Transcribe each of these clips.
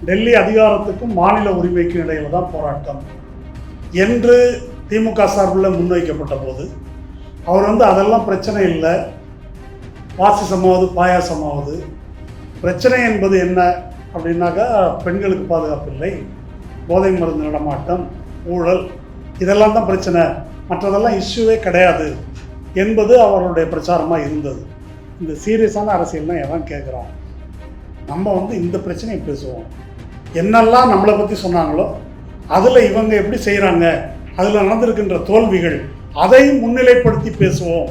டெல்லி அதிகாரத்துக்கும் மாநில உரிமைக்கும் இடையில தான் போராட்டம் என்று திமுக சார்பில் முன்வைக்கப்பட்ட போது அவர் அதெல்லாம் பிரச்சனை இல்லை, பாசிசமாவது பாயாசமாவது, பிரச்சனை என்பது என்ன அப்படின்னாக்கா பெண்களுக்கு பாதுகாப்பு இல்லை, போதை மருந்து நடமாட்டம், ஊழல், இதெல்லாம் தான் பிரச்சனை, மற்றதெல்லாம் இஷ்யூவே கிடையாது என்பது அவருடைய பிரச்சாரமாக இருந்தது. இந்த சீரியஸான அரசியல்னால் எவன் கேட்குறான்? நம்ம இந்த பிரச்சனையை பேசுவோம், என்னெல்லாம் நம்மளை பற்றி சொன்னாங்களோ அதில் இவங்க எப்படி செய்கிறாங்க, அதில் நடந்திருக்கின்ற தோல்விகள், அதை முன்னிலைப்படுத்தி பேசுவோம்,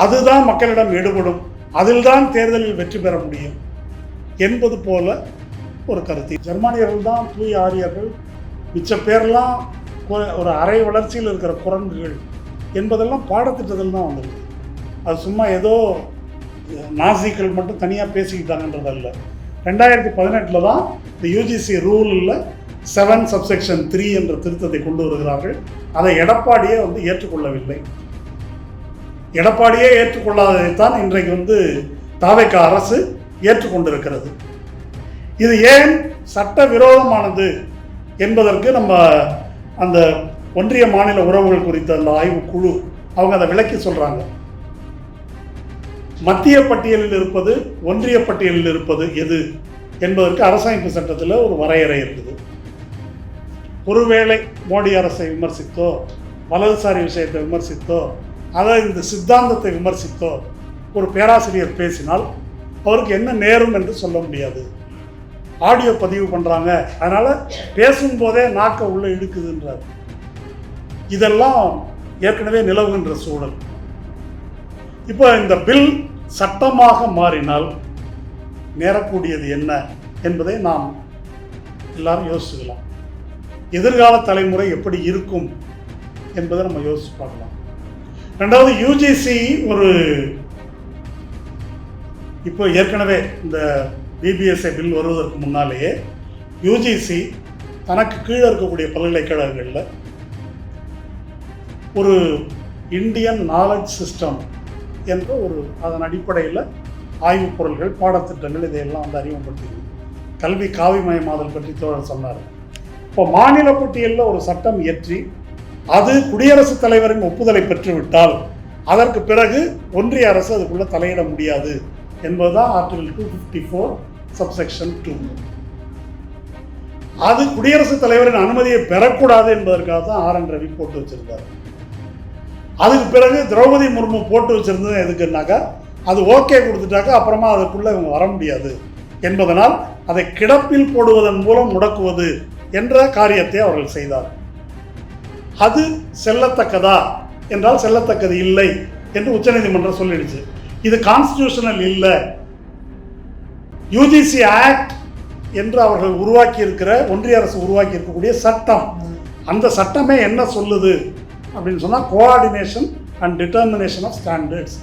அதுதான் மக்களிடம் எடுபடும், அதில் தான் தேர்தலில் வெற்றி பெற முடியும் என்பது போல ஒரு கருத்து. ஜெர்மானியர்கள் தான் தூய ஆரியர்கள், மிச்ச பேரெல்லாம் ஒரு அரை வளர்ச்சியில் இருக்கிற குரங்குகள் என்பதெல்லாம் பாடத்திட்டத்தில் தான் வந்திருக்கு. அது சும்மா ஏதோ நாசிக்கள் மட்டும் தனியாக பேசிக்கிட்டாங்கன்றதல்ல. 2018 தான் இந்த யுஜிசி ரூலில் 7(3) என்ற திருத்தத்தை கொண்டு வருகிறார்கள். அதை எடப்பாடியே ஏற்றுக்கொள்ளவில்லை. எடப்பாடியே ஏற்றுக்கொள்ளாததைத்தான் இன்றைக்கு தாவேக அரசு ஏற்றுக்கொண்டிருக்கிறது. இது ஏன் சட்ட விரோதமானது என்பதற்கு நம்ம அந்த ஒன்றிய மாநில உறவுகள் குறித்த அந்த ஆய்வு குழு அவங்க அதை விளக்கி சொல்றாங்க. மத்திய பட்டியலில் இருப்பது, ஒன்றிய பட்டியலில் இருப்பது எது என்பதற்கு அரசமைப்பு சட்டத்தில் ஒரு வரையறை இருக்குது. ஒருவேளை மோடி அரசை விமர்சித்தோ, வலதுசாரி விஷயத்தை விமர்சித்தோ, அதை இந்த சித்தாந்தத்தை விமர்சித்தோ ஒரு பேராசிரியர் பேசினால் அவருக்கு என்ன நேரும் என்று சொல்ல முடியாது. ஆடியோ பதிவு பண்ணுறாங்க, அதனால் பேசும்போதே நாக்க உள்ள இழுக்குதுன்றார். இதெல்லாம் ஏற்கனவே நிலவுகின்ற சூழல். இப்போ இந்த பில் சட்டமாக மாறினால் நேரக்கூடியது என்ன என்பதை நாம் எல்லாரும் யோசிச்சுக்கலாம். எதிர்கால தலைமுறை எப்படி இருக்கும் என்பதை நம்ம யோசிச்சு பார்க்கலாம். ரெண்டாவது, யுஜிசி இப்போ ஏற்கனவே இந்த பிபிஎஸ்ஐ பில் வருவதற்கு முன்னாலேயே யுஜிசி தனக்கு கீழே இருக்கக்கூடிய பல்கலைக்கழகங்களில் ஒரு இந்தியன் நாலேஜ் சிஸ்டம் என்ற அதன் அடிப்படையில் ஆய்வுப் பொருள்கள், பாடத்திட்டங்கள் இதையெல்லாம் அறிமுகப்படுத்தியது. கல்வி காவிமயமாதல் பற்றி தோழர் சொன்னார். இப்போ மாநில பட்டியலில் ஒரு சட்டம் இயற்றி அது குடியரசுத் தலைவரின் ஒப்புதலை பெற்றுவிட்டால் அதற்கு பிறகு ஒன்றிய அரசு அதுக்குள்ளே தலையிட முடியாது என்பதுதான் ஆர்டிகல் 254(2). அது குடியரசுத் தலைவரின் அனுமதியை பெறக்கூடாது என்பதற்காக தான் RN ரவி போட்டு வச்சிருந்தார். அதுக்கு பிறகு திரௌபதி முர்மு போட்டு வச்சிருந்தது எதுக்குன்னாக்கா, அது ஓகே கொடுத்துட்டாக்கா அப்புறமா அதுக்குள்ளே இவங்க வர முடியாது என்பதனால் அதை கிடப்பில் போடுவதன் மூலம் முடக்குவது என்ற காரியத்தை அவர்கள் செய்தார். அது செல்லத்தக்கதா என்றால் செல்லத்தக்கது இல்லை என்று உச்சநீதிமன்றம் சொல்லிடுச்சு. இது கான்ஸ்டிடியூஷனல் இல்லை. யுஜிசி ஆக்ட் என்று அவர்கள் உருவாக்கி இருக்கிற, ஒன்றிய அரசு உருவாக்கி இருக்கக்கூடிய சட்டம், அந்த சட்டமே என்ன சொல்லுது அப்படின்னு சொன்னால், coordination and determination of standards,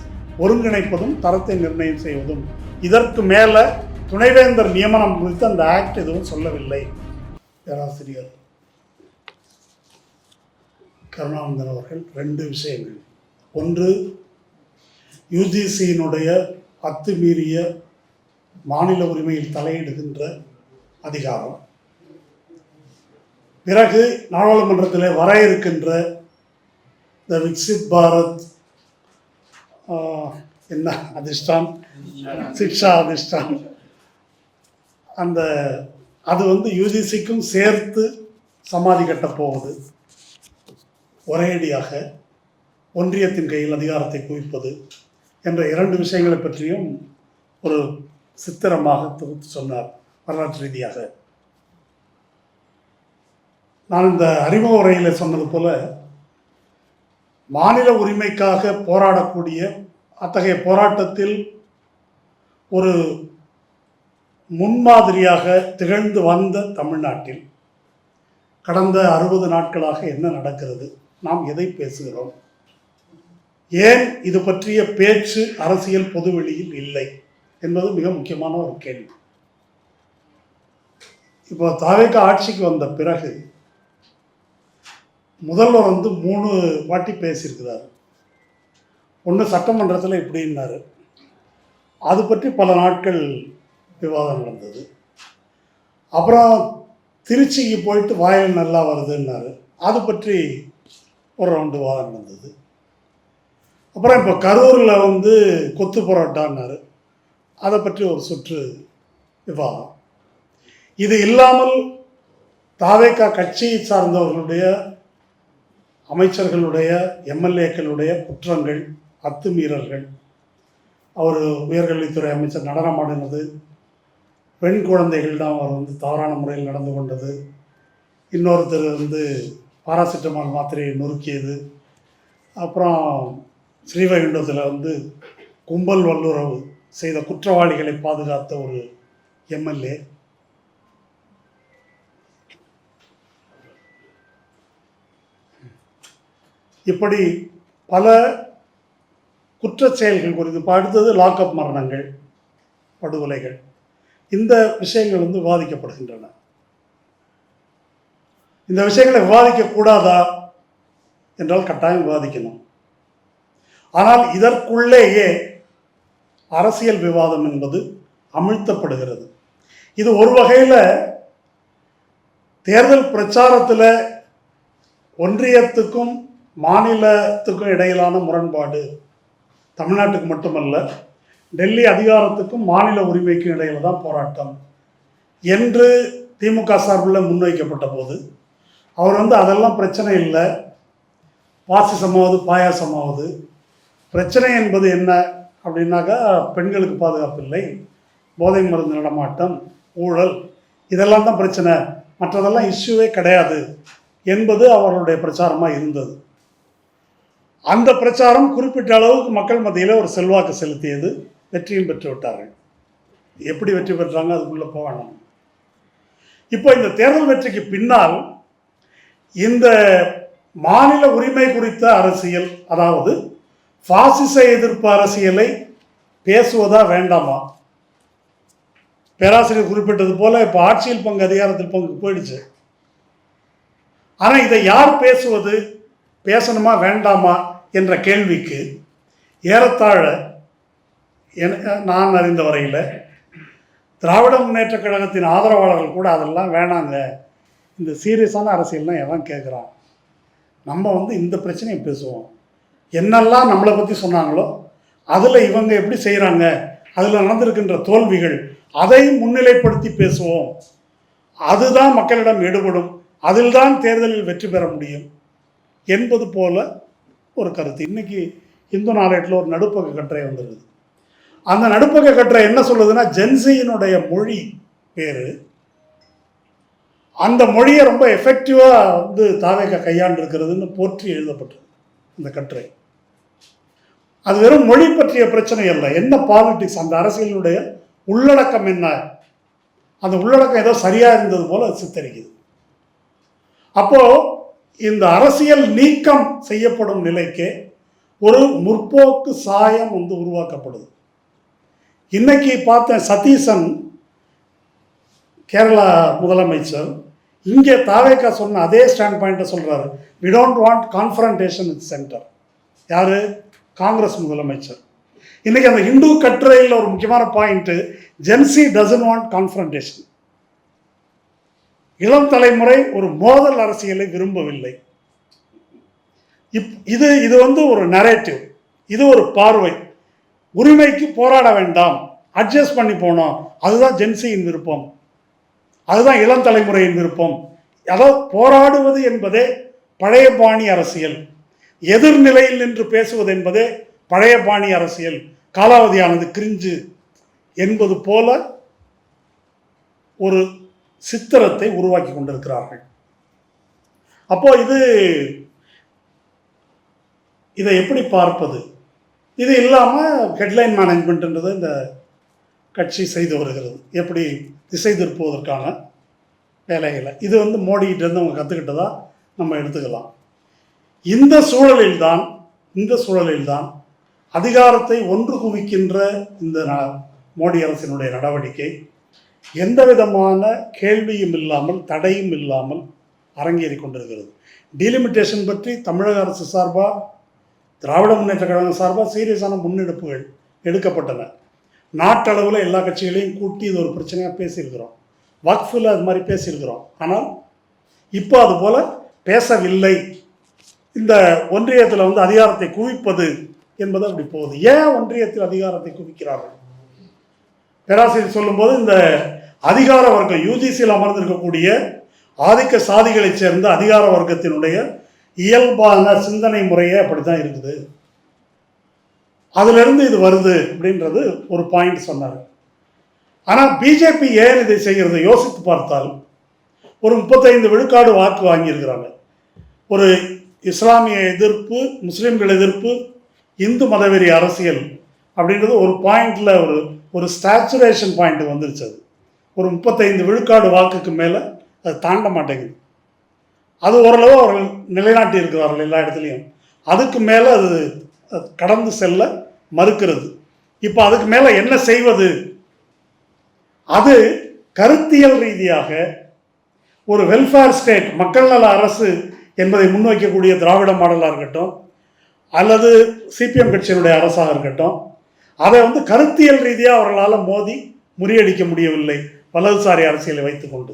ஒருங்கிணைப்பதும் தரத்தை நிர்ணயம் செய்வதும். இதற்கு மேலே துணைவேந்தர் நியமனம் குறித்து அந்த ஆக்ட் எதுவும் சொல்லவில்லை. பேராசிரியர் கருணானந்தன் அவர்கள் 2 விஷயங்கள். ஒன்று, யுஜிசியினுடைய அத்துமீறிய மாநில உரிமையில் தலையிடுகின்ற அதிகாரம். பிறகு நாடாளுமன்றத்தில் வர இருக்கின்ற த விக்சித் பாரத் என்ன அதிஷ்டான், சிக்ஷா அதிஷ்டான், அது யுஜிசிக்கும் சேர்த்து சமாதி கட்டப் போவது, ஒரேடியாக ஒன்றியத்தின் கையில் அதிகாரத்தை குவிப்பது என்ற 2 விஷயங்களை பற்றியும் ஒரு சித்திரமாக தொகுத்து சொன்னார் வரலாற்று ரீதியாக. நான் இந்த அறிமுக உரையில் சொன்னது போல, மாநில உரிமைக்காக போராடக்கூடிய அத்தகைய போராட்டத்தில் ஒரு முன்மாதிரியாக திகழ்ந்து வந்த தமிழ்நாட்டில் கடந்த 60 நாட்களாக என்ன நடக்கிறது, நாம் எதை பேசுகிறோம், ஏன் இது பற்றிய பேச்சு அரசியல் பொதுவெளியில் இல்லை என்பது மிக முக்கியமான ஒரு கேள்வி. இப்போ தாவேக ஆட்சிக்கு வந்த பிறகு முதல்வர் 3 வாட்டி பேசியிருக்கிறார். ஒன்று சட்டமன்றத்தில் இப்படின்னாரு, அது பற்றி பல நாட்கள் விவாதம் நடந்தது. அப்புறம் திருச்சிக்கு போயிட்டு வாயில் நல்லா வருதுன்னாரு, அது பற்றி ஒரு ரவுண்டு வாதம் வந்தது. அப்புறம் இப்போ கரூரில் வந்து கொத்து பரோட்டான்னாரு, அதை பற்றி ஒரு சுற்று விவாதம். இது இல்லாமல் தாவேகா கட்சியை சார்ந்தவர்களுடைய அமைச்சர்களுடைய எம்எல்ஏக்களுடைய குற்றங்கள், அத்துமீறல்கள், அவர் உயர்கல்வித்துறை அமைச்சர் நடனமாடினது, பெண் குழந்தைகளிடம் அவர் வந்து தவறான முறையில் நடந்து கொண்டது, இன்னொருத்தர் வந்து பாராசிட்டமால் மாத்திரையை நொறுக்கியது, அப்புறம் ஸ்ரீவைகுண்டத்தில் வந்து கும்பல் வல்லுறவு செய்த குற்றவாளிகளை பாதுகாத்த ஒரு எம்எல்ஏ, இப்படி பல குற்றச் செயல்கள் குறித்து. இப்போ அடுத்தது லாக்அப் மரணங்கள், படுகொலைகள், இந்த விஷயங்கள் வந்து விவாதிக்கப்படுகின்றன. இந்த விஷயங்களை விவாதிக்கக்கூடாதா என்றால் கட்டாயம் விவாதிக்கணும். ஆனால் இதற்குள்ளேயே அரசியல் விவாதம் என்பது அமிழ்த்தப்படுகிறது. இது ஒரு வகையில் தேர்தல் பிரச்சாரத்தில் ஒன்றியத்துக்கும் மாநிலத்துக்கும் இடையிலான முரண்பாடு, தமிழ்நாட்டுக்கு மட்டுமல்ல, டெல்லி அதிகாரத்துக்கும் மாநில உரிமைக்கும் இடையில தான் போராட்டம் என்று திமுக சார்பில் முன்வைக்கப்பட்ட போது அவர் வந்து அதெல்லாம் பிரச்சனை இல்லை, பாசிசமாவது பாயாசமாவது, பிரச்சனை என்பது என்ன அப்படின்னாக்கா பெண்களுக்கு பாதுகாப்பு இல்லை, போதை மருந்து நடமாட்டம், ஊழல், இதெல்லாம் தான் பிரச்சனை, மற்றதெல்லாம் இஷ்யூவே கிடையாது என்பது அவருடைய பிரச்சாரமாக இருந்தது. அந்த பிரச்சாரம் குறிப்பிட்ட அளவுக்கு மக்கள் மத்தியில் ஒரு செல்வாக்கு செலுத்தியது, வெற்றியும் பெற்று விட்டார்கள். எப்படி வெற்றி பெற்றாங்க அதுக்குள்ளே போக வேண்டாம். இப்போ இந்த தேர்தல் வெற்றிக்கு பின்னால் இந்த மாநில உரிமை குறித்த அரசியல், அதாவது பாசிச எதிர்ப்பு அரசியலை பேசுவதா வேண்டாமா? பேராசிரியர் குறிப்பிட்டது போல இப்போ ஆட்சியில் பங்கு, அதிகாரத்தில் பங்கு போயிடுச்சு. ஆனால் இதை யார் பேசுவது, பேசணுமா வேண்டாமா என்ற கேள்விக்கு ஏறத்தாழ நான் அறிந்த வரையில் திராவிட முன்னேற்ற கழகத்தின் ஆதரவாளர்கள் கூட அதெல்லாம் வேணாங்க, இந்த சீரியஸான அரசியல்னால் எவன் கேட்குறான், நம்ம வந்து இந்த பிரச்சனையை பேசுவோம், என்னெல்லாம் நம்மளை பற்றி சொன்னாங்களோ அதில் இவங்க எப்படி செய்கிறாங்க, அதில் நடந்திருக்கின்ற தோல்விகள், அதை முன்னிலைப்படுத்தி பேசுவோம், அதுதான் மக்களிடம் எடுபடும், அதில் தான் தேர்தலில் வெற்றி பெற முடியும் என்பது போல ஒரு கருத்து. இன்றைக்கி இந்து நாளேட்டில் ஒரு நடுப்பக்க கட்டுரை வந்துருக்குது. அந்த நடுப்பக்க கட்டுரை என்ன சொல்லுதுன்னா, ஜென்சியினுடைய மொழி பேர், அந்த மொழியை ரொம்ப எஃபெக்டிவாக வந்து தாவேகா கையாண்டிருக்கிறதுன்னு போற்றி எழுதப்பட்டது இந்த கட்டுரை. அது வெறும் மொழி பற்றிய பிரச்சனை அல்ல, என்ன பாலிட்டிக்ஸ், அந்த அரசியலுடைய உள்ளடக்கம் என்ன, அந்த உள்ளடக்கம் ஏதோ சரியாக இருந்தது போல சித்தரிக்குது. அப்போது இந்த அரசியல் நீக்கம் செய்யப்படும் நிலைக்கு ஒரு முற்போக்கு சாயம் வந்து உருவாக்கப்படுது. இன்னைக்கு பார்த்த சதீசன் கேரளா முதலமைச்சர் இங்கே தாவேகா சொன்ன அதே ஸ்டாண்ட் பாயிண்ட்டை சொல்கிறாரு, we don't want confrontation with centre. யார்? காங்கிரஸ் முதலமைச்சர். இன்றைக்கி அந்த இந்து கட்டுரையில் ஒரு முக்கியமான point, Gen Z doesn't want confrontation. இளம் தலைமுறை ஒரு மோதல் அரசியலை விரும்பவில்லை. இது வந்து ஒரு நரேட்டிவ், இது ஒரு பார்வை. உரிமைக்கு போராட வேண்டாம், அட்ஜஸ்ட் பண்ணி போனோம், அதுதான் ஜென்சியின் விருப்பம், அதுதான் இளம் தலைமுறையின் விருப்பம். அதாவது போராடுவது என்பதே பழைய பாணி அரசியல், எதிர்நிலையில் நின்று பேசுவது என்பதே பழைய பாணி அரசியல், காலாவதியானது, கிரிஞ்சு என்பது போல ஒரு சித்திரத்தை உருவாக்கி கொண்டிருக்கிறார்கள். அப்போ இதை எப்படி பார்ப்பது? இது இல்லாமல் ஹெட்லைன் மேனேஜ்மெண்ட்ன்றது இந்த கட்சி செய்து வருகிறது, எப்படி திசை திருப்புவதற்கான வேலைகளை. இது வந்து மோடிகிட்டேருந்து அவங்க கற்றுக்கிட்டதா நம்ம எடுத்துக்கலாம். இந்த சூழலில்தான் அதிகாரத்தை ஒன்று குவிக்கின்ற இந்த மோடி அரசினுடைய நடவடிக்கை எந்த விதமான கேள்வியும் இல்லாமல், தடையும் இல்லாமல் அரங்கேறி கொண்டிருக்கிறது. டீலிமிட்டேஷன் பற்றி தமிழக அரசு சார்பாக, திராவிட முன்னேற்ற கழகம் சார்பாக சீரியஸான முன்னெடுப்புகள் எடுக்கப்பட்டன. நாட்டளவில் எல்லா கட்சிகளையும் கூட்டி இது ஒரு பிரச்சனையாக பேசியிருக்கிறோம். வக்ஃபில் அது மாதிரி பேசியிருக்கிறோம். ஆனால் இப்போ அது போல் பேசவில்லை. இந்த ஒன்றியத்தில் வந்து அதிகாரத்தை குவிப்பது என்பது அப்படி போகுது. ஏன் ஒன்றியத்தில் அதிகாரத்தை குவிக்கிறார்கள்? பேராசிரியர் சொல்லும்போது இந்த அதிகார வர்க்கம் யூஜிசியில் அமர்ந்திருக்கக்கூடிய ஆதிக்க சாதிகளைச் சேர்ந்த அதிகார வர்க்கத்தினுடைய இயல்பான சிந்தனை முறையே அப்படி தான் இருக்குது, அதிலிருந்து இது வருது அப்படின்றது ஒரு பாயிண்ட் சொன்னார். ஆனால் பிஜேபி ஏன் இதை செய்கிறது யோசித்து பார்த்தால் ஒரு 35 விழுக்காடு வாக்கு வாங்கியிருக்கிறாங்க. ஒரு இஸ்லாமிய எதிர்ப்பு, முஸ்லீம்கள் எதிர்ப்பு, இந்து மதவெறி அரசியல் அப்படின்றது ஒரு பாயிண்டில் ஒரு ஸ்டாச்சுரேஷன் பாயிண்ட் வந்துருச்சு. அது ஒரு 35 விழுக்காடு வாக்குக்கு மேலே அது தாண்ட மாட்டேங்குது. அது ஓரளவு அவர்கள் நிலைநாட்டி இருக்கிறார்கள் எல்லா இடத்துலையும். அதுக்கு மேலே அது கடந்து செல்ல மறுக்கிறது. இப்போ அதுக்கு மேலே என்ன செய்வது? அது கருத்தியல் ரீதியாக ஒரு வெல்ஃபேர் ஸ்டேட், மக்கள் நல அரசு என்பதை முன்வைக்கக்கூடிய திராவிட மாடலாக இருக்கட்டும், அல்லது சிபிஎம் கட்சியினுடைய அரசாக இருக்கட்டும், அதை வந்து கருத்தியல் ரீதியாக அவர்களால் மோதி முறியடிக்க முடியவில்லை வலதுசாரி அரசியலை வைத்துக்கொண்டு.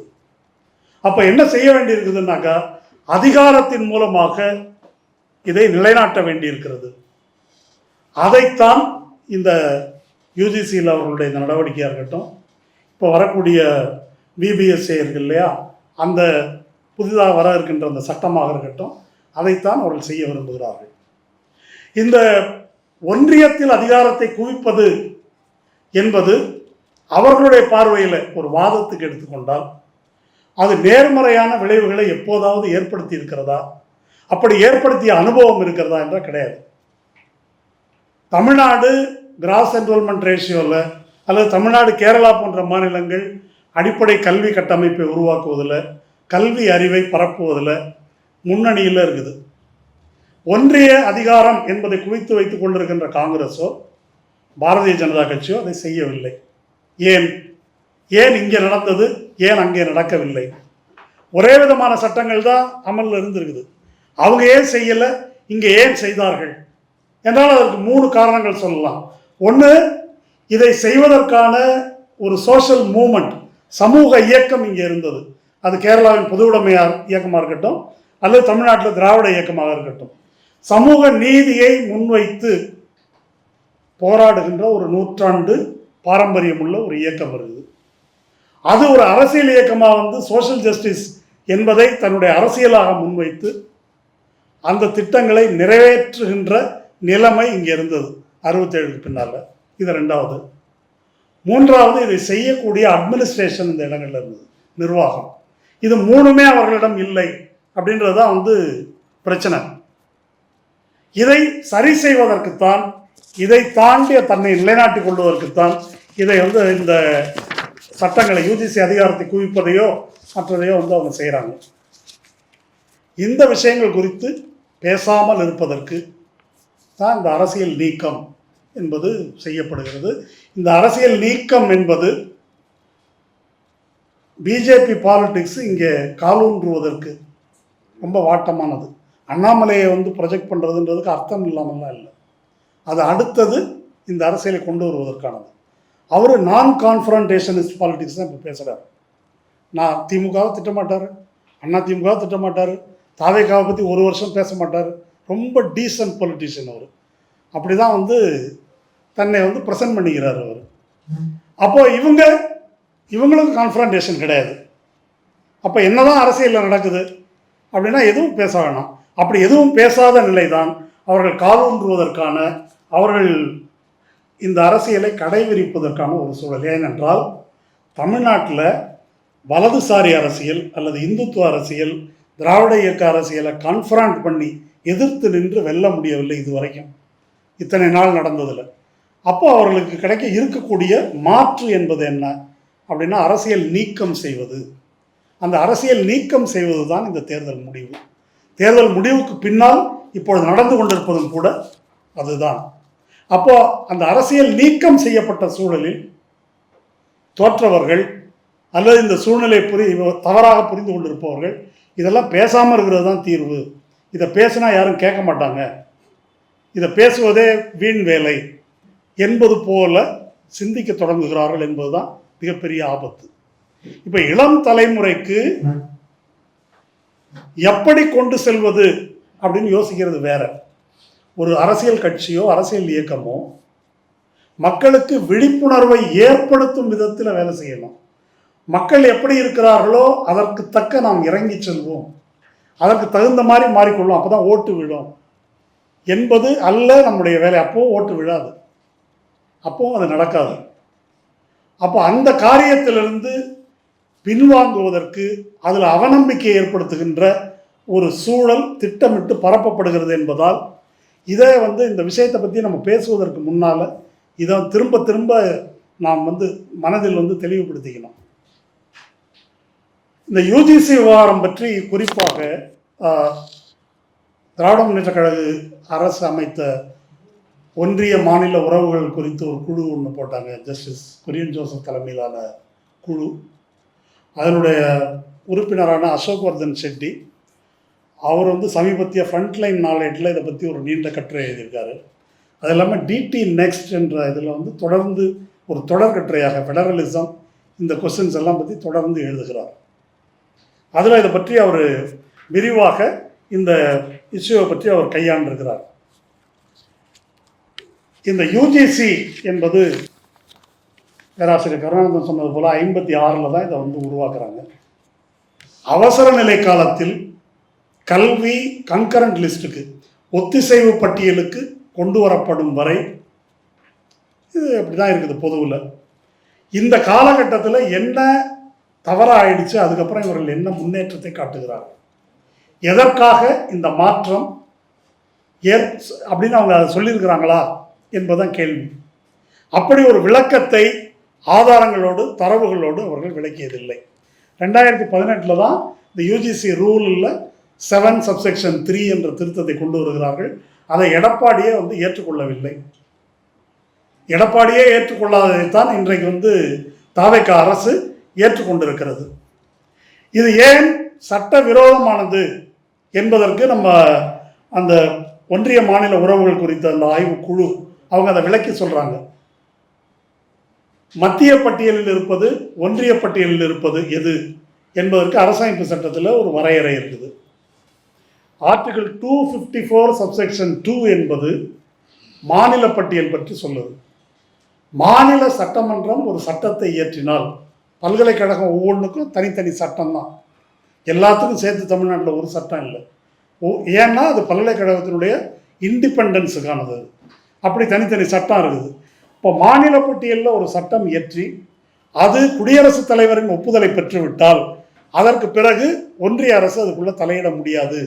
அப்போ என்ன செய்ய வேண்டியிருக்குதுன்னாக்கா, அதிகாரத்தின் மூலமாக இதை நிலைநாட்ட வேண்டியிருக்கிறது. அதைத்தான் இந்த யூஜிசியில் அவர்களுடைய நடவடிக்கையாக இருக்கட்டும், இப்போ வரக்கூடிய பிபிஎஸ்ஏ இருக்கு இல்லையா, அந்த புதிதாக வர இருக்கின்ற அந்த சட்டமாக இருக்கட்டும், அதைத்தான் அவர்கள் செய்ய விரும்புகிறார்கள். இந்த ஒன்றியத்தில் அதிகாரத்தை குவிப்பது என்பது அவர்களுடைய பார்வையில் ஒரு வாதத்துக்கு எடுத்துக்கொண்டால் அது நேர்மறையான விளைவுகளை எப்போதாவது ஏற்படுத்தி இருக்கிறதா, அப்படி ஏற்படுத்திய அனுபவம் இருக்கிறதா என்றால் கிடையாது. தமிழ்நாடு கிராஸ் என்ரோல்மெண்ட் ரேஷியோவில் அல்லது தமிழ்நாடு, கேரளா போன்ற மாநிலங்கள் அடிப்படை கல்வி கட்டமைப்பை உருவாக்குவதில், கல்வி அறிவை பரப்புவதில் முன்னணியில் இருக்குது. ஒன்றிய அதிகாரம் என்பதை குவித்து வைத்துக் கொண்டிருக்கின்ற காங்கிரஸோ பாரதிய ஜனதா கட்சியோ அதை செய்யவில்லை. ஏன் ஏன் இங்கே நடந்தது, ஏன் அங்கே நடக்கவில்லை? ஒரே விதமான சட்டங்கள் தான் அமலில் இருந்திருக்குது. அவங்க ஏன் செய்யலை, இங்கே ஏன் செய்தார்கள் என்றால் அதற்கு 3 காரணங்கள் சொல்லலாம். ஒன்று, இதை செய்வதற்கான ஒரு சோஷியல் மூமெண்ட், சமூக இயக்கம் இங்கே இருந்தது. அது கேரளாவின் பொதுவுடைமையார் இயக்கமாக இருக்கட்டும் அல்லது தமிழ்நாட்டில் திராவிட இயக்கமாக இருக்கட்டும், சமூக நீதியை முன்வைத்து போராடுகின்ற ஒரு 100 ஆண்டு பாரம்பரியம் உள்ள ஒரு இயக்கம் இருக்குது. அது ஒரு அரசியல் இயக்கமாக வந்து சோஷியல் ஜஸ்டிஸ் என்பதை தன்னுடைய அரசியலாக முன்வைத்து அந்த திட்டங்களை நிறைவேற்றுகின்ற நிலைமை இங்கே இருந்தது 67க்கு பின்னால். இது 2வது. 3வது, இதை செய்யக்கூடிய அட்மினிஸ்ட்ரேஷன் இந்த இடங்கள்ல இருந்தது, நிர்வாகம். இது 3மே அவர்களிடம் இல்லை அப்படின்றது தான் வந்து பிரச்சனை. இதை சரி செய்வதற்குத்தான், இதை தாண்டிய தன்னை நிலைநாட்டிக் கொள்வதற்குத்தான் இதை வந்து இந்த சட்டங்களை, யூஜிசி அதிகாரத்தை குவிப்பதையோ மற்றதையோ வந்து அவங்க செய்கிறாங்க. இந்த விஷயங்கள் குறித்து பேசாமல் இருப்பதற்கு தான் இந்த அரசியல் நீக்கம் என்பது செய்யப்படுகிறது. இந்த அரசியல் நீக்கம் என்பது பிஜேபி பாலிடிக்ஸ் இங்கே காலூன்றுவதற்கு ரொம்ப வாட்டமானது. அண்ணாமலையை வந்து ப்ரொஜெக்ட் பண்ணுறதுன்றதுக்கு அர்த்தம் இல்லாமல்லாம் இல்லை. அது அடுத்தது இந்த அரசியலை கொண்டு வருவதற்கானது. அவர் நான் கான்ஃபரன்டேஷனிஸ்ட் பாலிடிக்ஸ் தான் இப்போ பேசுகிறார். நான் திமுகவை திட்டமாட்டார், அண்ணா திமுகவை திட்டமாட்டார், தாவேகாவை பற்றி ஒரு வருஷம் பேச மாட்டார். ரொம்ப டீசன்ட் பொலிட்டிஷியன் அவர். அப்படி தான் வந்து தன்னை வந்து ப்ரெசன்ட் பண்ணிக்கிறார் அவர். அப்போது இவங்களுக்கு கான்ஃபரன்டேஷன் கிடையாது. அப்போ என்ன தான் அரசியலில் நடக்குது அப்படின்னா எதுவும் பேச வேணாம். அப்படி எதுவும் பேசாத நிலை தான் அவர்கள் காலூன்றுவதற்கான, அவர்கள் இந்த அரசியலை கடைவிரிப்பதற்கான ஒரு சூழல். ஏனென்றால் தமிழ்நாட்டில் வலதுசாரி அரசியல் அல்லது இந்துத்துவ அரசியல், திராவிட இயக்க அரசியலை கான்ஃபரண்ட் பண்ணி எதிர்த்து நின்று வெல்ல முடியவில்லை இதுவரைக்கும், இத்தனை நாள் நடந்ததில். அப்போ அவர்களுக்கு கிடைக்க இருக்கக்கூடிய மாற்று என்பது என்ன அப்படின்னா அரசியல் நீக்கம் செய்வது. அந்த அரசியல் நீக்கம் செய்வது தான் இந்த தேர்தல் முடிவு. தேர்தல் முடிவுக்கு பின்னால் இப்பொழுது நடந்து கொண்டிருப்பதும் கூட அதுதான். அப்போ அந்த அரசியல் நீக்கம் செய்யப்பட்ட சூழலில் தோற்றவர்கள் அல்லது இந்த சூழ்நிலை தவறாக புரிந்து கொண்டிருப்பவர்கள் இதெல்லாம் பேசாமல் இருக்கிறது தான் தீர்வு, இதை பேசினா யாரும் கேட்க மாட்டாங்க, இதை பேசுவதே வீண் வேலை என்பது போல சிந்திக்க தொடங்குகிறார்கள் என்பதுதான் மிகப்பெரிய ஆபத்து. இப்ப இளம் தலைமுறைக்கு எப்படி கொண்டு செல்வது அப்படின்னு யோசிக்கிறது வேற. ஒரு அரசியல் கட்சியோ அரசியல் இயக்கமோ மக்களுக்கு விழிப்புணர்வை ஏற்படுத்தும் விதத்தில் வேலை செய்யணும். மக்கள் எப்படி இருக்கிறார்களோ அதற்கு தக்க நாம் இறங்கி செல்வோம், அதற்கு தகுந்த மாதிரி மாறிக்கொள்ளும், அப்போதான் ஓட்டு விழும் என்பது அல்ல நம்முடைய வேலை. அப்போ ஓட்டு விழாது, அப்போ அது நடக்காது. அப்போ அந்த காரியத்திலிருந்து பின்வாங்குவதற்கு அதில் அவநம்பிக்கை ஏற்படுத்துகின்ற ஒரு சூழல் திட்டமிட்டு பரப்பப்படுகிறது என்பதால் இதை இந்த விஷயத்தை பற்றி நம்ம பேசுவதற்கு முன்னால் இதை திரும்ப திரும்ப நாம் மனதில் தெளிவுபடுத்திக்கணும். இந்த யூஜிசி விவகாரம் பற்றி குறிப்பாக திராவிட முன்னேற்ற கழக அரசு அமைத்த ஒன்றிய மாநில உறவுகள் குறித்து ஒரு குழு ஒன்று போட்டாங்க. ஜஸ்டிஸ் குரியன் ஜோசப் தலைமையிலான குழு. அதனுடைய உறுப்பினரான அசோக் வர்தன் ஷெட்டி அவர் சமீபத்திய ஃப்ரண்ட்லைன் நாளேட்டில் இதை பற்றி ஒரு நீண்ட கட்டுரை எழுதியிருக்காரு. அது இல்லாமல் டிடி நெக்ஸ்ட் என்ற இதில் தொடர்ந்து ஒரு தொடர் கட்டுரையாக ஃபெடரலிசம் இந்த கொஸ்டின்ஸ் எல்லாம் பற்றி தொடர்ந்து எழுதுகிறார். அதில் இதை பற்றி அவர் விரிவாக இந்த இஷ்யூவை பற்றி அவர் கையாண்டிருக்கிறார். இந்த யூஜிசி என்பது பேராசிரியர் கருணானந்தன் சொன்னது போல் 56 தான் இதை உருவாக்குறாங்க. அவசர நிலை காலத்தில் கல்வி கன்கரண்ட் லிஸ்ட்டுக்கு ஒத்திசைவு பட்டியலுக்கு கொண்டு வரப்படும் வரை இது அப்படி தான் இருக்குது பொதுவில். இந்த காலகட்டத்தில் என்ன தவறாயிடுச்சு, அதுக்கப்புறம் இவர்கள் என்ன முன்னேற்றத்தை காட்டுகிறார்கள், எதற்காக இந்த மாற்றம் அப்படின்னு அவங்க அதை சொல்லியிருக்கிறாங்களா என்பதுதான் கேள்வி. அப்படி ஒரு விளக்கத்தை ஆதாரங்களோடு தரவுகளோடு அவர்கள் விளக்கியதில்லை. 2018 தான் இந்த யூஜிசி ரூலில் 7(3) என்ற திருத்தத்தை கொண்டு வருகிறார்கள். அதை எடப்பாடியே ஏற்றுக்கொள்ளவில்லை. எடப்பாடியே ஏற்றுக்கொள்ளாததைத்தான் இன்றைக்கு தாவேக அரசு ஏற்றுக்கொண்டிருக்கிறது. இது ஏன் சட்ட விரோதமானது என்பதற்கு நம்ம அந்த ஒன்றிய மாநில உறவுகள் குறித்த அந்த ஆய்வு குழு அவங்க அதை விளக்கி சொல்றாங்க. மத்திய பட்டியலில் இருப்பது ஒன்றிய பட்டியலில் இருப்பது எது என்பதற்கு அரசமைப்பு சட்டத்தில் ஒரு வரையறை இருக்குது. ஆர்டிகிள் 254(2) என்பது மாநில பட்டியல் பற்றி சொல்லுது. மாநில சட்டமன்றம் ஒரு சட்டத்தை இயற்றினால், பல்கலைக்கழகம் ஒவ்வொன்றுக்கும் தனித்தனி சட்டம் தான், எல்லாத்துக்கும் சேர்த்து தமிழ்நாட்டில் ஒரு சட்டம் இல்லை. ஏன்னா அது பல்கலைக்கழகத்தினுடைய இண்டிபெண்டன்ஸுக்கானது. அப்படி தனித்தனி சட்டம் இருக்குது. இப்போ மாநில பட்டியலில் ஒரு சட்டம் இயற்றி அது குடியரசுத் தலைவரின் ஒப்புதலை பெற்றுவிட்டால் அதற்கு பிறகு ஒன்றிய அரசு அதுக்குள்ளே தலையிட முடியாது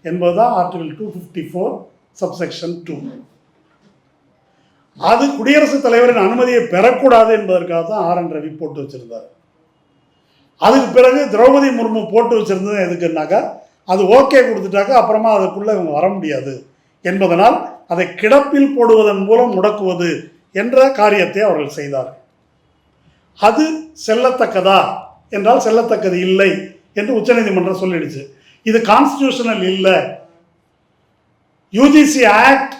என்பதுதான் ஆர்டிகிள் 254(2). அது குடியரசுத் தலைவரின் அனுமதியை பெறக்கூடாது என்பதற்காக தான் RN ரவி போட்டு வச்சிருந்தார். அதுக்கு பிறகு திரௌபதி முர்மு போட்டு வச்சிருந்தது எதுக்குன்னாக்கா அது ஓகே கொடுத்துட்டாக்கா அப்புறமா அதுக்குள்ளே இவங்க வர முடியாது என்பதனால் அதை கிடப்பில் போடுவதன் மூலம் முடக்குவது என்ற காரியத்தை அவர்கள் செய்தார்கள். அது செல்லத்தக்கதா என்றால் செல்லத்தக்கது இல்லை என்று உச்சநீதிமன்றம் சொல்லிடுச்சு. இது கான்ஸ்டிடியூஷனல் இல்லை. யூஜிசி ஆக்ட்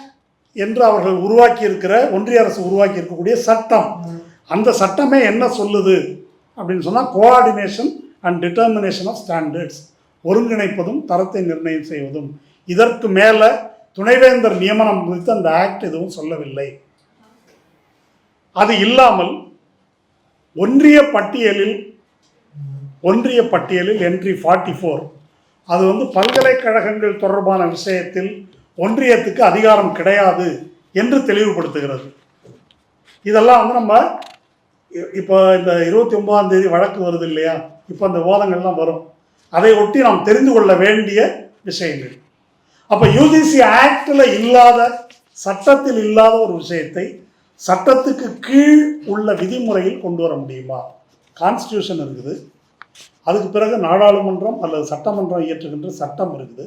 என்று அவர்கள் உருவாக்கி இருக்கிற, ஒன்றிய அரசு உருவாக்கி இருக்கக்கூடிய சட்டம், அந்த சட்டமே என்ன சொல்லுது அப்படின்னு சொன்னால் coordination and determination of standards, ஒருங்கிணைப்பதும் தரத்தை நிர்ணயம் செய்வதும். இதற்கு மேலே துணைவேந்தர் நியமனம் குறித்து அந்த ஆக்ட் எதுவும் சொல்லவில்லை. அது இல்லாமல் ஒன்றிய பட்டியலில் என்ட்ரி 44 அது பல்கலைக்கழகங்கள் தொடர்பான விஷயத்தில் ஒன்றியத்துக்கு அதிகாரம் கிடையாது என்று தெளிவுபடுத்துகிறது. இதெல்லாம் நம்ம இப்போ இந்த 29ஆம் தேதி வழக்கு வருது இல்லையா, இப்போ அந்த விவாதங்கள்லாம் வரும், அதை ஒட்டி நாம் தெரிந்து கொள்ள வேண்டிய விஷயங்கள். அப்போ யூஜிசி ஆக்டில் இல்லாத, சட்டத்தில் இல்லாத ஒரு விஷயத்தை சட்டத்துக்கு கீழ் உள்ள விதிமுறையில் கொண்டு வர முடியுமா? கான்ஸ்டியூஷன் இருக்குது, அதுக்கு பிறகு நாடாளுமன்றம் அல்லது சட்டமன்றம் இயற்றுகின்ற சட்டம் இருக்குது,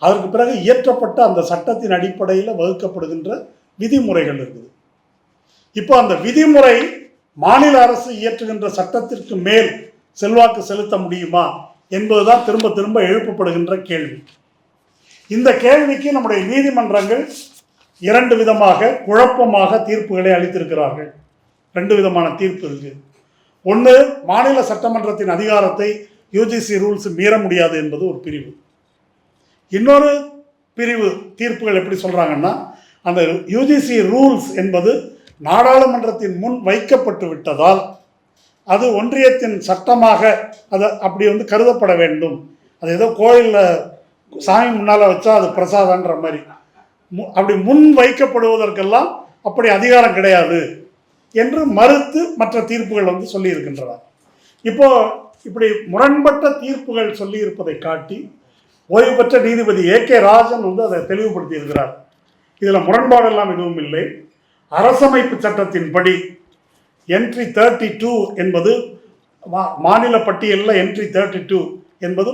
அதற்கு பிறகு இயற்றப்பட்ட அந்த சட்டத்தின் அடிப்படையில் வகுக்கப்படுகின்ற விதிமுறைகள் இருக்குது. இப்போ அந்த விதிமுறை மாநில அரசு இயற்றுகின்ற சட்டத்திற்கு மேல் செல்வாக்கு செலுத்த முடியுமா என்பதுதான் திரும்ப திரும்ப எழுப்பப்படுகின்ற கேள்வி. இந்த கேள்விக்கு நம்முடைய நீதிமன்றங்கள் 2 விதமாக குழப்பமாக தீர்ப்புகளை அளித்திருக்கிறார்கள். 2 விதமான தீர்ப்பு இருக்கு. ஒன்று, மாநில சட்டமன்றத்தின் அதிகாரத்தை யுஜிசி ரூல்ஸ் மீற முடியாது என்பது ஒரு பிரிவு. இன்னொரு பிரிவு தீர்ப்புகள் எப்படி சொல்கிறாங்கன்னா, அந்த யுஜிசி ரூல்ஸ் என்பது நாடாளுமன்றத்தின் முன் வைக்கப்பட்டு விட்டதால் அது ஒன்றியத்தின் சட்டமாக அதை அப்படி கருதப்பட வேண்டும். அது ஏதோ கோயிலில் சாமி முன்னால் வச்சா அது பிரசாதன்ற மாதிரி அப்படி முன் வைக்கப்படுவதற்கெல்லாம் அப்படி அதிகாரம் கிடையாது என்று மறுத்து மற்ற தீர்ப்புகள் சொல்லியிருக்கின்றன. இப்போ இப்படி முரண்பட்ட தீர்ப்புகள் சொல்லியிருப்பதை காட்டி ஓய்வு பெற்ற நீதிபதி AK ராஜன் அதை தெளிவுபடுத்தி இருக்கிறார். இதில் முரண்பாடெல்லாம் எதுவும் இல்லை. அரசமைப்பு சட்டத்தின்படி என்ட்ரி 32 என்பது மாநில பட்டியலில் என்ட்ரி 32 என்பது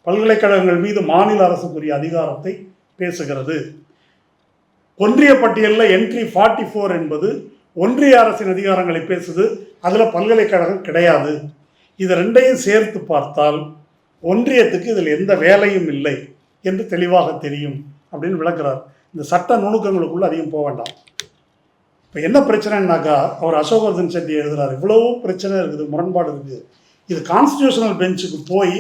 பல்கலைக்கழகங்கள் மீது மாநில அரசுக்குரிய அதிகாரத்தை பேசுகிறது. ஒன்றிய பட்டியலில் என்ட்ரி 44 என்பது ஒன்றிய அரசின் அதிகாரங்களை பேசுது. அதில் பல்கலைக்கழகம் கிடையாது. இது ரெண்டையும் சேர்த்து பார்த்தால் ஒன்றியத்துக்கு இதில் எந்த வேலையும் இல்லை என்று தெளிவாக தெரியும் அப்படின்னு விளக்குறார். இந்த சட்ட நுணுக்கங்களுக்குள்ள அதிகம் போக வேண்டாம். இப்போ என்ன பிரச்சனைனாக்கா, அவர் அசோக்வர்தன் செட்டி எழுதுறாரு, இவ்வளவும் பிரச்சனை இருக்குது, முரண்பாடு இருக்குது, இது கான்ஸ்டிடியூஷனல் பெஞ்சுக்கு போய்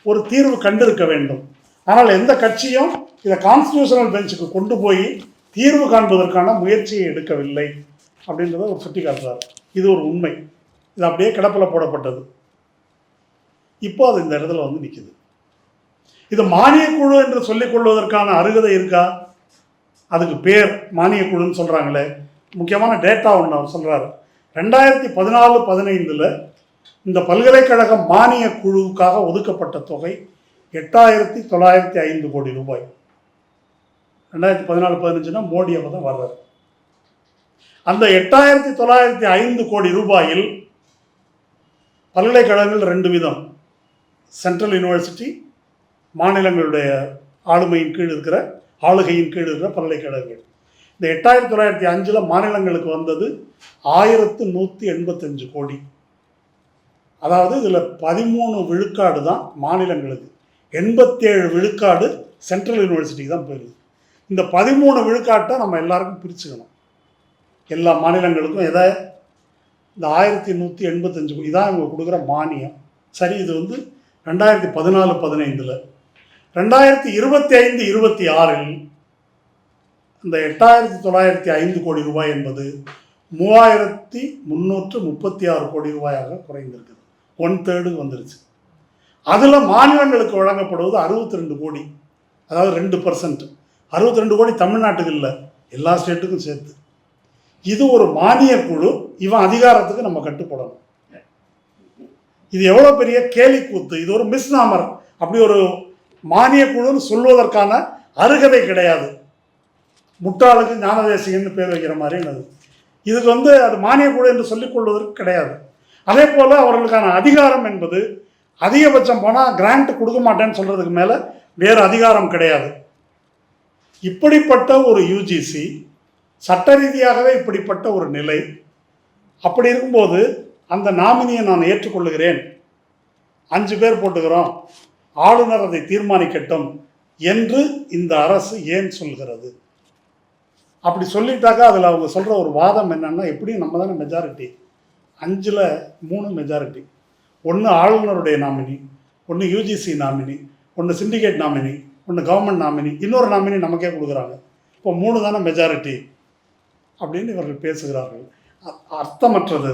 ஒரு தீர்வு கண்டிருக்க வேண்டும். ஆனால் எந்த கட்சியும் இதை கான்ஸ்டிடியூஷனல் பெஞ்சுக்கு கொண்டு போய் தீர்வு காண்பதற்கான முயற்சியை எடுக்கவில்லை அப்படின்றத ஒரு சுட்டி காட்டுறாரு. இது ஒரு உண்மை. இது அப்படியே கிடப்பில் போடப்பட்டது. இப்போ அது இந்த இடத்துல நிற்குது. இது மானியக்குழு என்று சொல்லிக் கொள்வதற்கான அருகதை இருக்கா? அதுக்கு பேர் மானியக்குழுன்னு சொல்கிறாங்களே. முக்கியமான டேட்டா ஒன்று அவர் சொல்கிறார். 2014-15 இந்த பல்கலைக்கழக மானிய குழுவுக்காக ஒதுக்கப்பட்ட தொகை 8,905 கோடி ரூபாய். 2014-15 மோடி அப்போ தான் வர்றார். அந்த 8,905 கோடி ரூபாயில் பல்கலைக்கழகங்கள் 2 விதம். சென்ட்ரல் யூனிவர்சிட்டி, மாநிலங்களுடைய ஆளுகையின் கீழ் இருக்கிற பல்கலைக்கழகங்கள். இந்த 8,905 மாநிலங்களுக்கு வந்தது 1,185 கோடி. அதாவது இதில் 13 விழுக்காடு தான் மாநிலங்களுக்கு, 87 விழுக்காடு சென்ட்ரல் யூனிவர்சிட்டிக்கு தான் போயிடுது. இந்த 13 விழுக்காட்டை நம்ம எல்லாருக்கும் பிரிச்சுக்கணும். எல்லா மாநிலங்களுக்கும் இந்த 1,185 கோடி தான் இவங்க கொடுக்குற மானியம். சரி, இது 2014-15. 2025-26 இந்த 8,905 கோடி ரூபாய் என்பது 3,336 கோடி ரூபாயாக குறைந்திருக்குது. 1/3 வந்துருச்சு. அதில் மாநிலங்களுக்கு வழங்கப்படுவது 62 கோடி, அதாவது 2%. 62 கோடி தமிழ்நாட்டுக்கு இல்லை, எல்லா ஸ்டேட்டுக்கும் சேர்த்து. இது ஒரு மானிய குழு. இவன் அதிகாரத்துக்கு நம்ம கட்டுப்படணும். இது எவ்வளோ பெரிய கேலி கூத்து! இது ஒரு மிஸ்நாமர். அப்படி ஒரு மானிய குழுன்னு சொல்வதற்கான அருகதை கிடையாது. முட்டாளுக்கு ஞானதேசிகன்னு பேர் வைக்கிற மாதிரி என்னது. இதுக்கு அது மானிய குழு என்று சொல்லிக் கொள்வதற்கு கிடையாது. அதே போல் அவர்களுக்கான அதிகாரம் என்பது அதிகபட்சம் போனால் கிராண்ட் கொடுக்க மாட்டேன்னு சொல்கிறதுக்கு மேலே வேறு அதிகாரம் கிடையாது. இப்படிப்பட்ட ஒரு யுஜிசி, சட்ட ரீதியாகவே இப்படிப்பட்ட ஒரு நிலை. அப்படி இருக்கும்போது அந்த நாமினியை நான் ஏற்றுக்கொள்ளுகிறேன், 5 பேர் போட்டுக்கிறோம், ஆளுநர் அதை தீர்மானிக்கட்டும் என்று இந்த அரசு ஏன் சொல்கிறது? அப்படி சொல்லிட்டாக்கா அதில் அவங்க சொல்கிற ஒரு வாதம் என்னென்னா, எப்படியும் நம்ம தானே மெஜாரிட்டி, 5ல் 3 மெஜாரிட்டி. ஒன்று ஆளுநருடைய நாமினி, ஒன்று யுஜிசி நாமினி, ஒன்று சிண்டிகேட் நாமினி, ஒன்று கவர்மெண்ட் நாமினி, இன்னொரு நாமினி நமக்கே கொடுக்குறாங்க. இப்போ 3 தானே மெஜாரிட்டி அப்படின்னு இவர்கள் பேசுகிறார்கள். அர்த்தமற்றது.